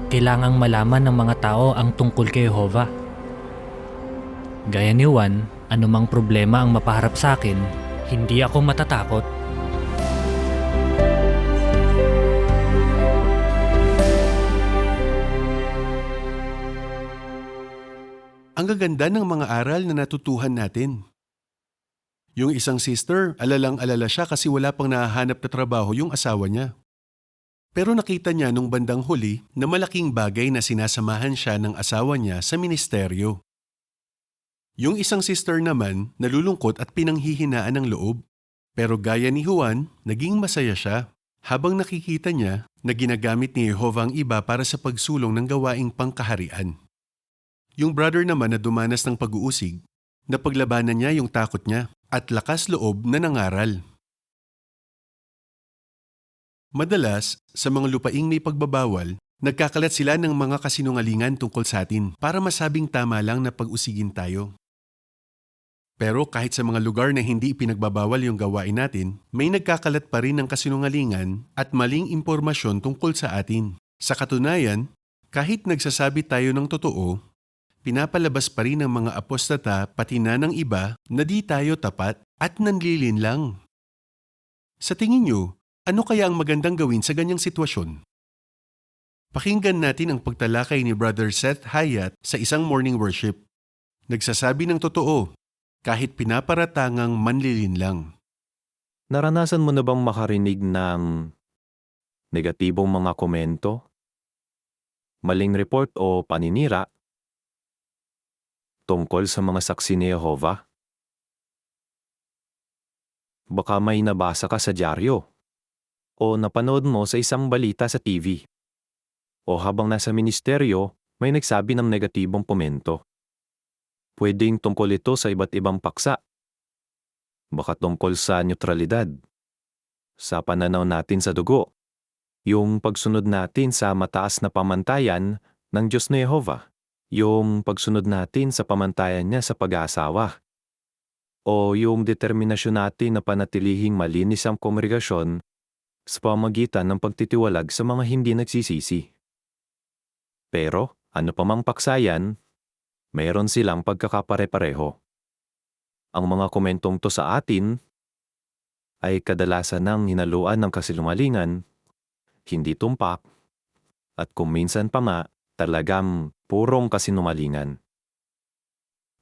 Kailangang malaman ng mga tao ang tungkol kay Jehovah. Gaya ni Juan, anumang problema ang mapaharap sa akin, hindi ako matatakot. Ang gaganda ng mga aral na natutuhan natin. Yung isang sister, alalang-alala siya kasi wala pang nahahanap na trabaho yung asawa niya. Pero nakita niya nung bandang huli na malaking bagay na sinasamahan siya ng asawa niya sa ministeryo. Yung isang sister naman, nalulungkot at pinanghihinaan ng loob. Pero gaya ni Juan, naging masaya siya habang nakikita niya na ginagamit ni Jehovah ang iba para sa pagsulong ng gawaing pangkaharian. Yung brother naman na dumanas ng pag-uusig, napaglabanan niya yung takot niya at lakas loob na nangaral. Madalas, sa mga lupaing may pagbabawal, nagkakalat sila ng mga kasinungalingan tungkol sa atin para masabing tama lang na pag-usigin tayo. Pero kahit sa mga lugar na hindi ipinagbabawal yung gawain natin, may nagkakalat pa rin ng kasinungalingan at maling impormasyon tungkol sa atin. Sa katunayan, Kahit nagsasabi tayo ng totoo, pinapalabas pa rin ng mga apostata pati na ng iba na di tayo tapat at nanlilin lang. Sa tingin nyo, ano kaya ang magandang gawin sa ganyang sitwasyon? Pakinggan natin ang pagtalakay ni Brother Seth Hyatt sa isang morning worship. Nagsasabi ng totoo, kahit pinaparatangang manlilin lang. Naranasan mo na bang makarinig ng negatibong mga komento, maling report o paninira tungkol sa mga saksi ni Jehovah? Baka may nabasa ka sa dyaryo o napanood mo sa isang balita sa TV. O habang nasa ministeryo, may nagsabi ng negatibong komento. Pwedeng tungkol ito sa iba't ibang paksa. Baka tungkol sa neutralidad, sa pananaw natin sa dugo, yung pagsunod natin sa mataas na pamantayan ng Diyos ni Jehovah, yung pagsunod natin sa pamantayan niya sa pag-aasawa, o yung determinasyon natin na panatilihing malinis ang kongregasyon sa pamagitan ng pagtitiwalag sa mga hindi nagsisisi. Pero, ano pa mang paksayan, mayroon silang pagkakapare-pareho. Ang mga komentong to sa atin ay kadalasan ng hinaluan ng kasinungalingan, hindi tumpak, at kung minsan pa nga, talagang purong kasinungalingan.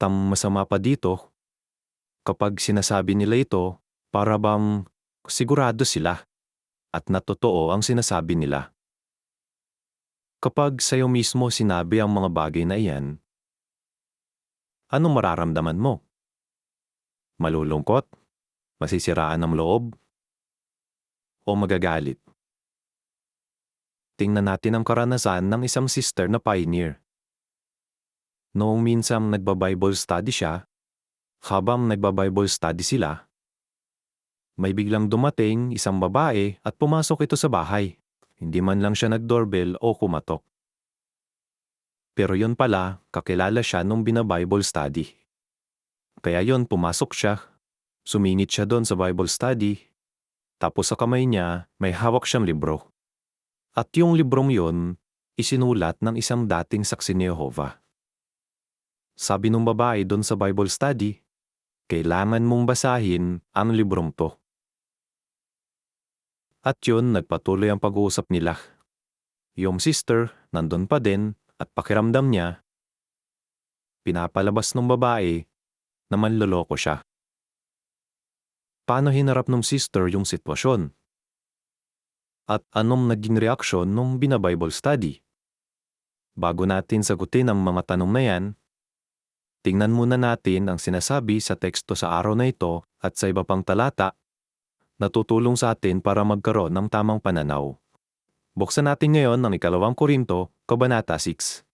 Masama pa dito, kapag sinasabi nila ito, para bang sigurado sila at natotoo ang sinasabi nila. Kapag sa'yo mismo sinabi ang mga bagay na iyan, anong mararamdaman mo? Malulungkot? Masisiraan ng loob? O magagalit? Tingnan natin ang karanasan ng isang sister na pioneer. Noong minsang nagba-Bible study siya, habang nagba-Bible study sila, may biglang dumating isang babae at pumasok ito sa bahay. Hindi man lang siya nag-doorbell o kumatok. Pero yun pala, kakilala siya nung bina-Bible study. Kaya yun, pumasok siya, sumingit siya doon sa Bible study, tapos sa kamay niya may hawak siyang libro. At yung librong yun, isinulat ng isang dating saksi ni Jehovah. Sabi nung babae doon sa Bible study, kailangan mong basahin ang librong to. At yun, nagpatuloy ang pag-uusap nila. Yung sister, nandun pa din, at pakiramdam niya, pinapalabas ng babae na manloloko siya. Paano hinarap ng sister yung sitwasyon? At anong naging reaksyon nung bina-Bible study? Bago natin sagutin ang mga tanong na yan, tingnan muna natin ang sinasabi sa teksto sa araw na ito at sa iba pang talata na tutulong sa atin para magkaroon ng tamang pananaw. Buksan natin ngayon ang 2 Korinto, Kabanata 6.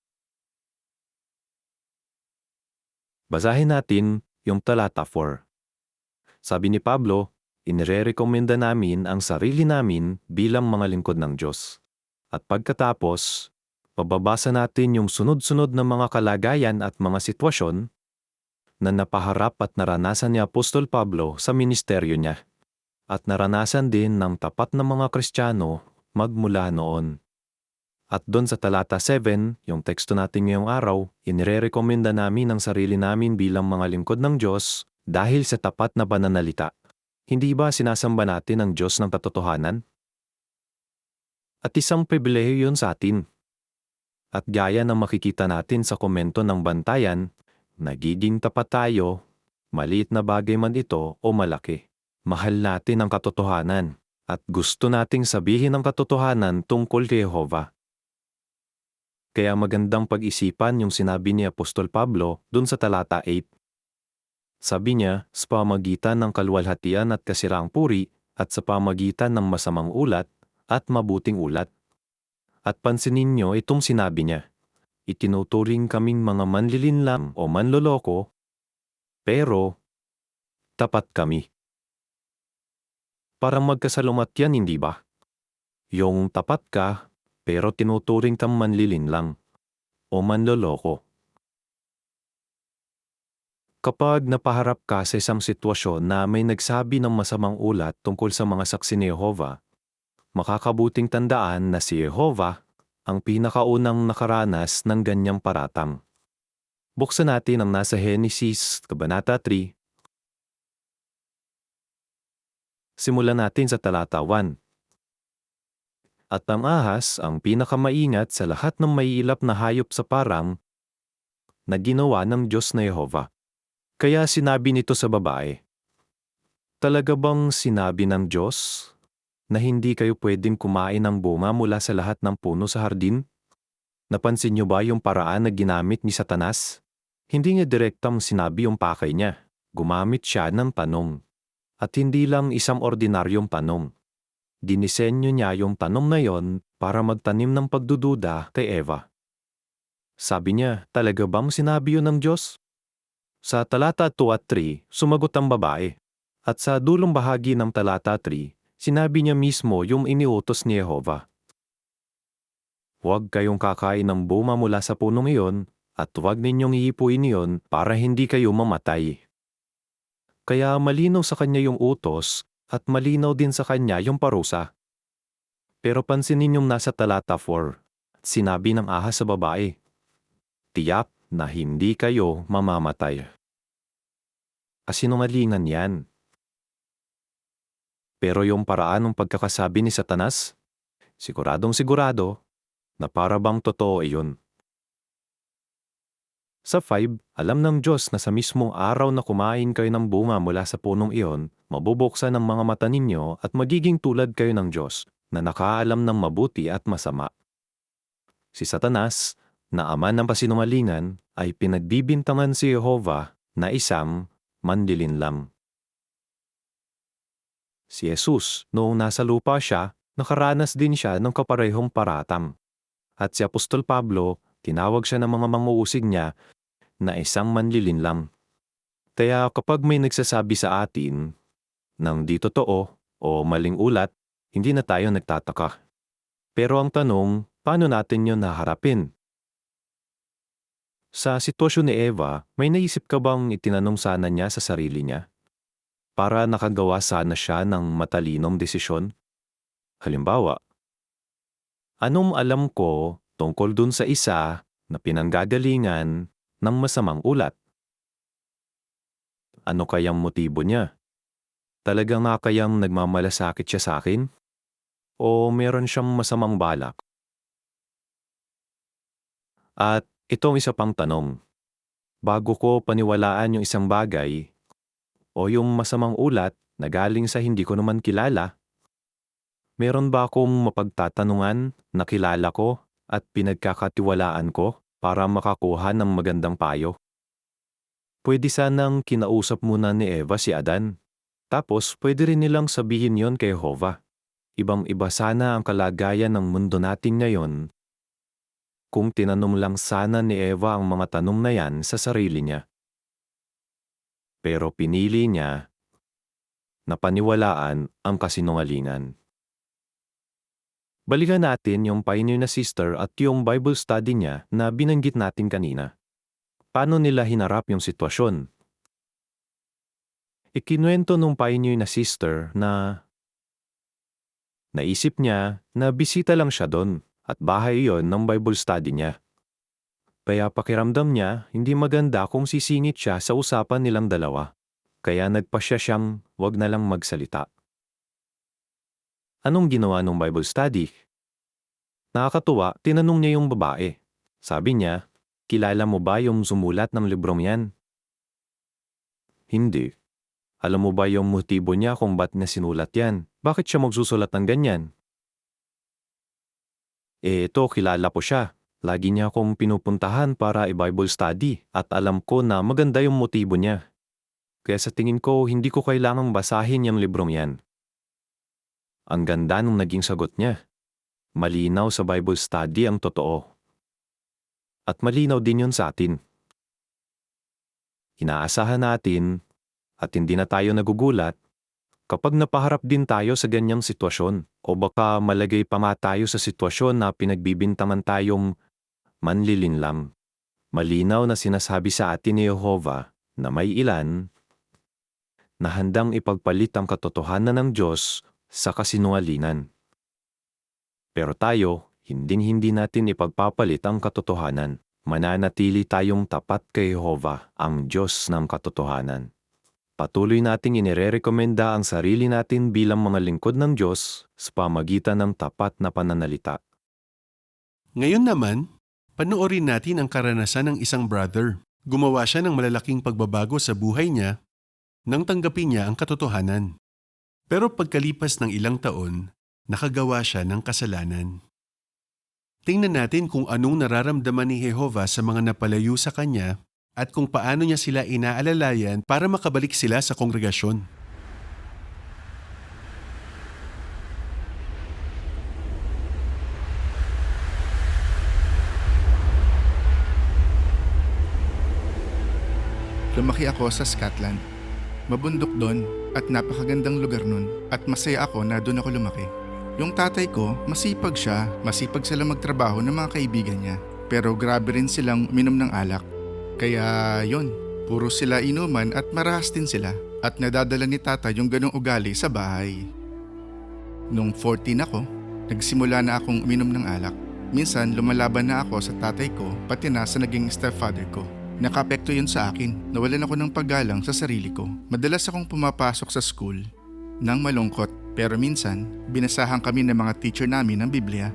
Basahin natin yung talata 4. Sabi ni Pablo, inirerekomenda namin ang sarili namin bilang mga lingkod ng Diyos. At pagkatapos, mababasa natin yung sunod-sunod na mga kalagayan at mga sitwasyon na napaharap at naranasan ni Apostol Pablo sa ministeryo niya. At naranasan din ng tapat na mga Kristiyano magmula noon. At doon sa talata 7, yung teksto natin ngayong araw, inirerekomenda namin ang sarili namin bilang mga lingkod ng Diyos dahil sa tapat na pananalita. Hindi ba sinasamba natin ang Diyos ng katotohanan? At isang pribilehiyo yun sa atin. At gaya ng makikita natin sa komento ng bantayan, nagiging tapat tayo, maliit na bagay man ito o malaki. Mahal natin ang katotohanan at gusto nating sabihin ang katotohanan tungkol kay Jehovah. Kaya magandang pag-isipan yung sinabi ni Apostol Pablo dun sa talata 8. Sabi niya, sa pamagitan ng kaluwalhatian at kasiraang puri at sa pamagitan ng masamang ulat at mabuting ulat. At pansinin niyo itong sinabi niya, itinuturing kaming mga manlilinlang o manloloko, pero tapat kami. Parang magkasalumat yan, hindi ba? Yung tapat ka, pero tinuturing kang manlilinlang o manloloko. Kapag napaharap ka sa isang sitwasyon na may nagsabi ng masamang ulat tungkol sa mga saksi ni Jehovah, makakabuting tandaan na si Jehovah ang pinakaunang nakaranas ng ganyang paratang. Buksan natin ang nasa Henesis, Kabanata 3. Simulan natin sa talata 1. At ang ahas ang pinakamaingat sa lahat ng maiilap na hayop sa parang na ginawa ng Diyos na Yehova. Kaya sinabi nito sa babae, talaga bang sinabi ng Diyos na hindi kayo pwedeng kumain ng bunga mula sa lahat ng puno sa hardin? Napansin niyo ba yung paraan na ginamit ni Satanas? Hindi niya direktang sinabi yung pakay niya. Gumamit siya ng tanong. At hindi lang isang ordinaryong tanong. Dinisenyo niya yung tanong na yon para magtanim ng pagdududa kay Eva. Sabi niya, talaga bang sinabi yun ng Diyos? Sa talata 2 at 3, sumagot ang babae. At sa dulong bahagi ng talata 3, sinabi niya mismo yung iniutos ni Yehova. Huwag kayong kakain ng bunga mula sa punong iyon at huwag ninyong iipuin iyon para hindi kayo mamatay. Kaya malinaw sa kanya yung utos at malinaw din sa kanya yung parusa. Pero pansinin yung nasa talata 4, sinabi ng ahas sa babae, tiyak na hindi kayo mamamatay. Kasinungalingan yan. Pero yung paraan ng pagkakasabi ni Satanas, siguradong sigurado na para bang totoo iyon. Sa 5, alam ng Diyos na sa mismong araw na kumain kayo ng bunga mula sa punong iyon, mabubuksan ang mga mata ninyo at magiging tulad kayo ng Diyos na nakaalam ng mabuti at masama. Si Satanas, na ama ng pasinungalingan, ay pinagbibintangan si Yehova na isang manlilinlang. Si Jesus, noong nasa lupa siya, nakaranas din siya ng kaparehong paratang. At si Apostol Pablo, tinawag siya ng mga manguusig niya na isang manlilinlang. Kaya kapag may nagsasabi sa atin ng di totoo o maling ulat, hindi na tayo nagtataka. Pero ang tanong, paano natin yun naharapin? Sa sitwasyon ni Eva, may naisip ka bang itinanong sana niya sa sarili niya? Para nakagawa sana siya ng matalinong desisyon? Halimbawa, anong alam ko tungkol dun sa isa na pinanggagalingan ng masamang ulat? Ano kayang motibo niya? Talagang nga kayang nagmamalasakit siya sa akin? O meron siyang masamang balak? At itong isa pang tanong. Bago ko paniwalaan yung isang bagay o yung masamang ulat na galing sa hindi ko naman kilala, meron ba akong mapagtatanungan na kilala ko at pinagkakatiwalaan ko para makakuha ng magandang payo? Pwede sanang kinausap muna ni Eva si Adan. Tapos pwede rin nilang sabihin yon kay Yehova. Ibang-iba sana ang kalagayan ng mundo natin ngayon kung tinanong lang sana ni Eva ang mga tanong na yan sa sarili niya. Pero pinili niya na paniwalaan ang kasinungalingan. Balikan natin yung pioneer na sister at yung Bible study niya na binanggit natin kanina. Paano nila hinarap yung sitwasyon? Ikinuwento nung pioneer na sister na naisip niya na bisita lang siya doon at bahay iyon ng Bible study niya. Kaya pakiramdam niya hindi maganda kung sisingit siya sa usapan nilang dalawa. Kaya nagpasya siyang wag na lang magsalita. Anong ginawa ng Bible study? Nakakatuwa, tinanong niya yung babae. Sabi niya, kilala mo ba yung sumulat ng librong yan? Hindi. Alam mo ba yung motibo niya kung ba't niya sinulat yan? Bakit siya magsusulat ng ganyan? Ito, kilala ko siya. Lagi niya akong pinupuntahan para i-Bible study at alam ko na maganda yung motibo niya. Kaya sa tingin ko, hindi ko kailangang basahin yung librong yan. Ang ganda nung naging sagot niya. Malinaw sa Bible study ang totoo. At malinaw din yun sa atin. Inaasahan natin at hindi na tayo nagugulat kapag napaharap din tayo sa ganyang sitwasyon o baka malagay pa nga tayo sa sitwasyon na pinagbibintangan tayong manlilinlang. Malinaw na sinasabi sa atin ni Yehova na may ilan na handang ipagpalit ang katotohanan ng Diyos sa kasinungalingan. Pero tayo, Hinding-hindi natin ipagpapalit ang katotohanan. Mananatili tayong tapat kay Jehovah, ang Diyos ng katotohanan. Patuloy nating inirerekomenda ang sarili natin bilang mga lingkod ng Diyos sa pamagitan ng tapat na pananalita. Ngayon naman, panoorin natin ang karanasan ng isang brother. Gumawa siya ng malalaking pagbabago sa buhay niya nang tanggapin niya ang katotohanan. Pero pagkalipas ng ilang taon, nakagawa siya ng kasalanan. Tingnan natin kung anong nararamdaman ni Jehovah sa mga napalayo sa kanya at kung paano niya sila inaalalayan para makabalik sila sa kongregasyon. Lumaki ako sa Scotland. Mabundok doon at napakagandang lugar nun at masaya ako na doon ako lumaki. Yung tatay ko, masipag siya, masipag sila magtrabaho ng mga kaibigan niya. Pero grabe rin silang minom ng alak. Kaya yon, puro sila inuman at marahas din sila. At nadadala ni tata yung ganong ugali sa bahay. Nung 14 ako, nagsimula na akong uminom ng alak. Minsan lumalaban na ako sa tatay ko pati na sa naging stepfather ko. Nakapekto yun sa akin, nawalan ako ng paggalang sa sarili ko. Madalas akong pumapasok sa school nang malungkot pero minsan binasahan kami ng mga teacher namin ng Biblia.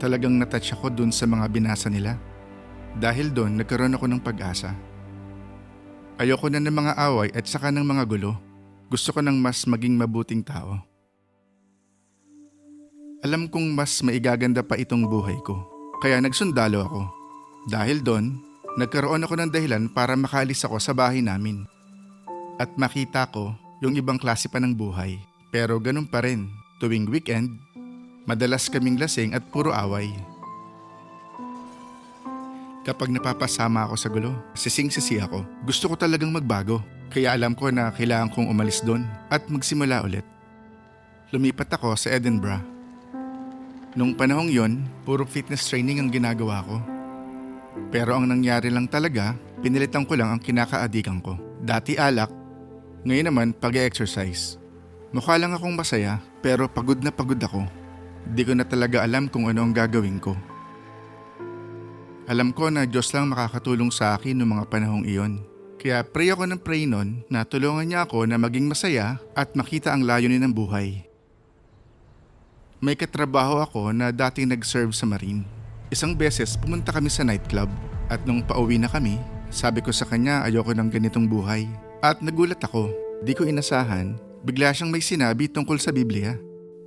Talagang natouch ako dun sa mga binasa nila. Dahil doon nagkaroon ako ng pag-asa. Ayoko na ng mga away at saka ng mga gulo. Gusto ko ng mas maging mabuting tao. Alam kong mas maigaganda pa itong buhay ko. Kaya nagsundalo ako. Dahil doon, nagkaroon ako ng dahilan para makaalis ako sa bahay namin. At makita ko yung ibang klase pa ng buhay. Pero ganun pa rin, tuwing weekend, madalas kaming lasing at puro away. Kapag napapasama ako sa gulo, sising-sisi ako. Gusto ko talagang magbago. Kaya alam ko na kailangan kong umalis doon at magsimula ulit. Lumipat ako sa Edinburgh. Nung panahong yon, puro fitness training ang ginagawa ko. Pero ang nangyari lang talaga, pinilitan ko lang ang kinakaadikan ko. Dati alak, ngayon naman pag-exercise. Mukha lang akong masaya, pero pagod na pagod ako. Di ko na talaga alam kung ano ang gagawin ko. Alam ko na Diyos lang makakatulong sa akin noong mga panahong iyon. Kaya pray ako ng pray nun na tulungan niya ako na maging masaya at makita ang layunin ng buhay. May katrabaho ako na dating nag-serve sa Marine. Isang beses pumunta kami sa nightclub at nung pauwi na kami, sabi ko sa kanya ayoko ng ganitong buhay. At nagulat ako, di ko inasahan, bigla siyang may sinabi tungkol sa Biblia.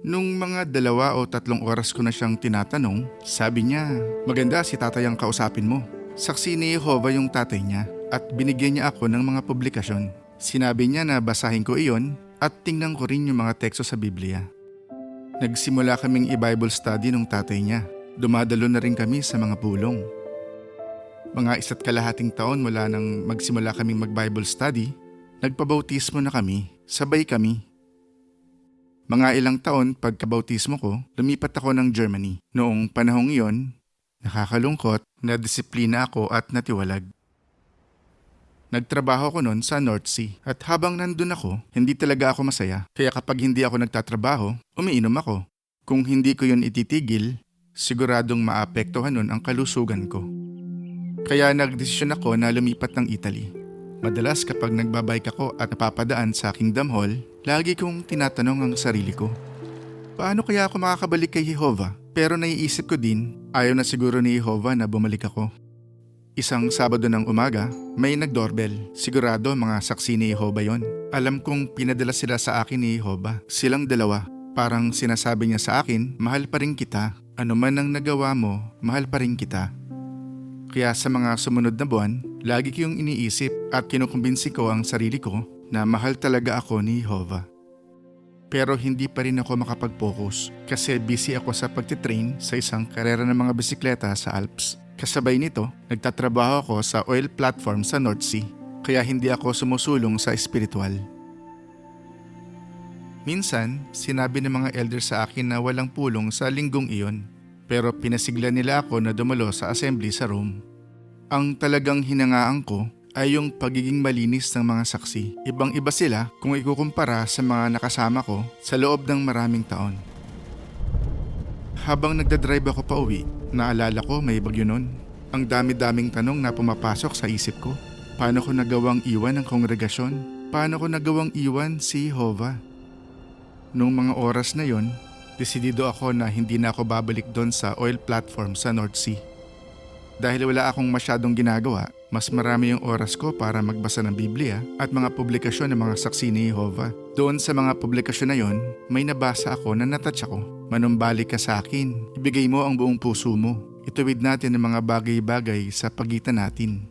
Nung mga 2 o 3 oras ko na siyang tinatanong, sabi niya, maganda si tatay ang kausapin mo. Saksi ni Jehovah yung tatay niya at binigyan niya ako ng mga publikasyon. Sinabi niya na basahin ko iyon at tingnan ko rin yung mga teksto sa Biblia. Nagsimula kaming i-Bible study nung tatay niya. Dumadalo na rin kami sa mga pulong. Mga 1.5 taon mula nang magsimula kaming mag-Bible study, nagpabautismo na kami, sabay kami. Mga ilang taon pagkabautismo ko, lumipat ako ng Germany. Noong panahong iyon, nakakalungkot, nadisiplina ako at natiwalag. Nagtrabaho ko noon sa North Sea at habang nandun ako, hindi talaga ako masaya. Kaya kapag hindi ako nagtatrabaho, umiinom ako. Kung hindi ko yun ititigil, siguradong maapektuhan nun ang kalusugan ko. Kaya nagdesisyon ako na lumipat ng Italy. Madalas kapag nagbabike ako at napapadaan sa Kingdom Hall, lagi kong tinatanong ang sarili ko. Paano kaya ako makakabalik kay Jehovah? Pero naiisip ko din, ayaw na siguro ni Jehovah na bumalik ako. Isang Sabado ng umaga, may nag-doorbell. Sigurado mga saksi ni Jehovah yon. Alam kong pinadala sila sa akin ni Jehovah. Silang dalawa. Parang sinasabi niya sa akin, mahal pa rin kita. Ano man ang nagawa mo, mahal pa rin kita. Kaya sa mga sumunod na buwan, lagi ko yung iniisip at kinukumbinsi ko ang sarili ko na mahal talaga ako ni Jehovah. Pero hindi pa rin ako makapag-focus kasi busy ako sa pagtitrain sa isang karera ng mga bisikleta sa Alps. Kasabay nito, nagtatrabaho ako sa oil platform sa North Sea, kaya hindi ako sumusulong sa espiritual. Minsan, sinabi ng mga elder sa akin na walang pulong sa linggong iyon, pero pinasigla nila ako na dumalo sa assembly sa Rome. Ang talagang hinangaan ko ay yung pagiging malinis ng mga saksi. Ibang-iba sila kung ikukumpara sa mga nakasama ko sa loob ng maraming taon. Habang nagdadrive ako pa uwi, naalala ko may bagyo nun. Ang dami-daming tanong na pumapasok sa isip ko. Paano ko nagawang iwan ang kongregasyon? Paano ko nagawang iwan si Jehovah? Noong mga oras na yon, desidido ako na hindi na ako babalik doon sa oil platform sa North Sea. Dahil wala akong masyadong ginagawa, mas marami yung oras ko para magbasa ng Biblia at mga publikasyon ng mga saksi ni Jehovah. Doon sa mga publikasyon na yon, may nabasa ako na natouch ako. Manumbalik ka sa akin, ibigay mo ang buong puso mo. Ituwid natin ang mga bagay-bagay sa pagitan natin.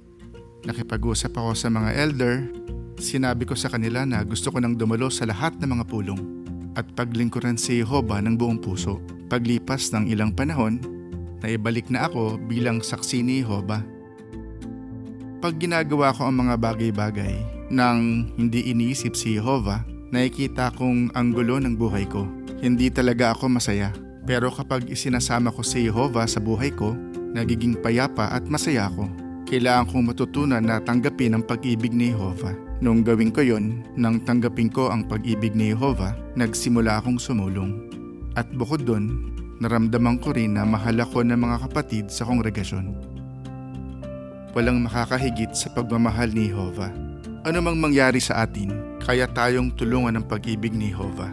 Nakipag-usap ako sa mga elder, sinabi ko sa kanila na gusto ko nang dumalo sa lahat ng mga pulong at paglingkuran si Jehovah ng buong puso. Paglipas ng ilang panahon, naibalik na ako bilang saksi ni Jehovah. Pag ginagawa ko ang mga bagay-bagay nang hindi iniisip si Jehovah, nakikita kong ang gulo ng buhay ko. Hindi talaga ako masaya. Pero kapag isinasama ko si Jehovah sa buhay ko, nagiging payapa at masaya ako. Kailangan kong matutunan na tanggapin ang pag-ibig ni Jehovah. Nung gawin ko yon, nang tanggapin ko ang pag-ibig ni Jehovah, nagsimula akong sumulong. At bukod dun, naramdaman ko rin na mahal ako ng mga kapatid sa kongregasyon. Walang makakahigit sa pagmamahal ni Jehovah. Ano mang mangyari sa atin, kaya tayong tulungan ng pag-ibig ni Jehovah.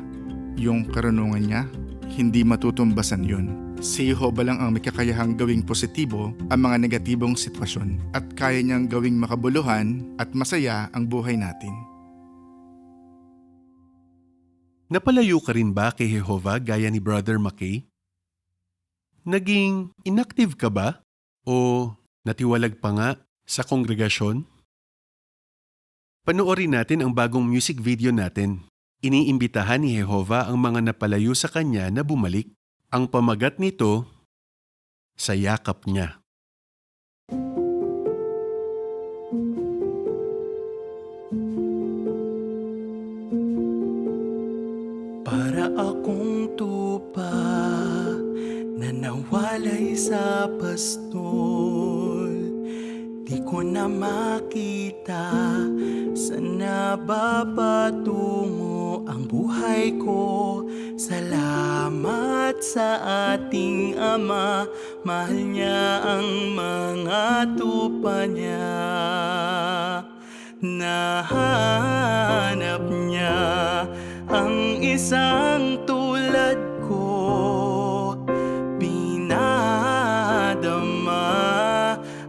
Yung karunungan niya, hindi matutumbasan yun. Si Jehovah lang ang may kakayahang gawing positibo ang mga negatibong sitwasyon at kaya niyang gawing makabuluhan at masaya ang buhay natin. Napalayo ka rin ba kay Jehovah gaya ni Brother McKay? Naging inactive ka ba? O natiwalag pa nga sa kongregasyon? Panoorin natin ang bagong music video natin. Iniimbitahan ni Jehovah ang mga napalayo sa kanya na bumalik. Ang pamagat nito, sa yakap niya. Para akong tupa na nawalay sa pastol, di ko na makita saan nababatungo ang buhay ko. Salamat sa ating Ama, mahal niya ang mga tupa niya. Nahanap niya ang isang tulad ko, pinadama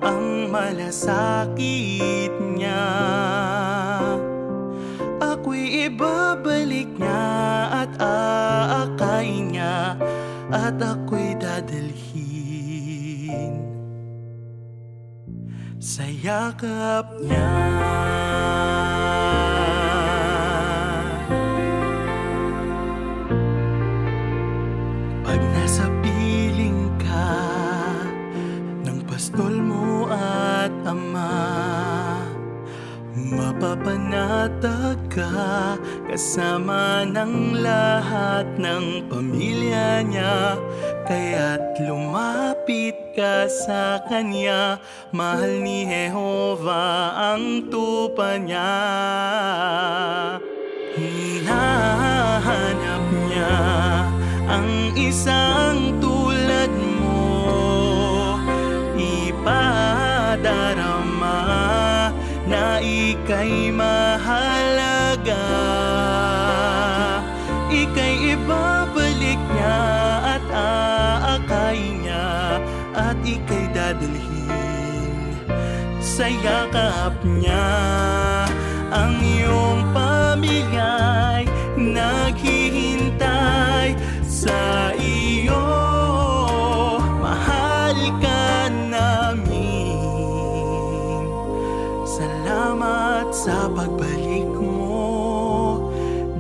ang malasakit niya. Ako'y ibabalik niya at aakayin niya at ako'y dadalhin sa yakap niya. Pag nasa piling ka ng pastol mo at ama, mapapanatag ka kasama ng lahat ng pamilya niya. Kaya't lumapit ka sa kanya, mahal ni Jehovah ang tupa niya. Hinahanap niya ang isang tulad mo, ipadarama na ika'y mahalaga. Ika'y ibabalik niya at aakayin niya at ika'y dadalhin sa yakap niya. Ang iyong pamilya'y naghihintay sa iyo. Mahal ka namin. Salamat sa pagbalik mo,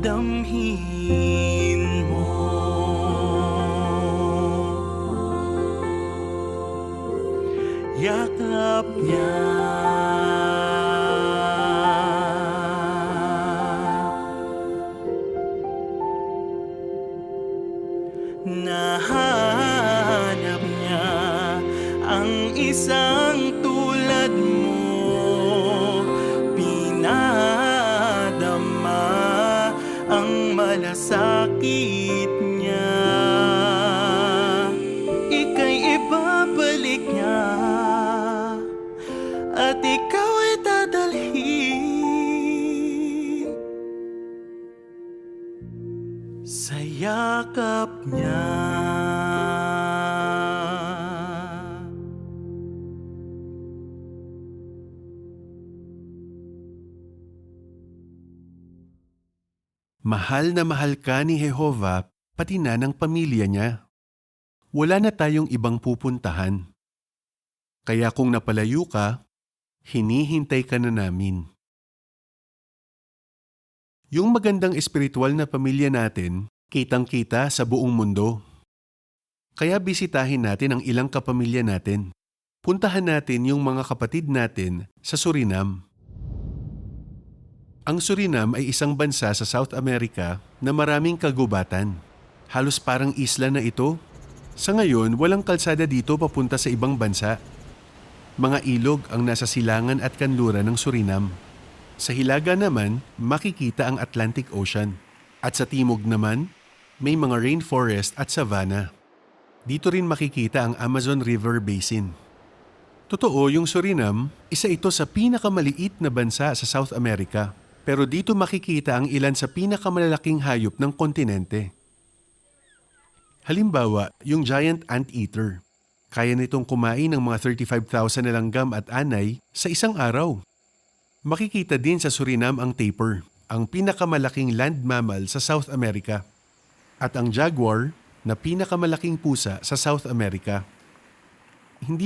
damhin mo. Yakap niya. Nahanap niya ang isang tulad mo, pinadama ang malasakit niya. yakap niya. Mahal na mahal ka ni Jehova, pati na ng pamilya niya. Wala na tayong ibang pupuntahan. Kaya kung napalayo ka, hinihintay ka na namin. Yung magandang espiritual na pamilya natin, kitang-kita sa buong mundo. Kaya bisitahin natin ang ilang kapamilya natin. Puntahan natin yung mga kapatid natin sa Suriname. Ang Suriname ay isang bansa sa South America na maraming kagubatan. Halos parang isla na ito. Sa ngayon, walang kalsada dito papunta sa ibang bansa. Mga ilog ang nasa silangan at kanluran ng Suriname. Sa hilaga naman, makikita ang Atlantic Ocean. At sa timog naman, may mga rainforest at savanna. Dito rin makikita ang Amazon River Basin. Totoo, yung Suriname, isa ito sa pinakamaliit na bansa sa South America. Pero dito makikita ang ilan sa pinakamalalaking hayop ng kontinente. Halimbawa, yung giant anteater. Kaya nitong kumain ng mga 35,000 na langgam at anay sa isang araw. Makikita din sa Suriname ang tapir, ang pinakamalaking land mammal sa South America. At ang jaguar na pinakamalaking pusa sa South America. Hindi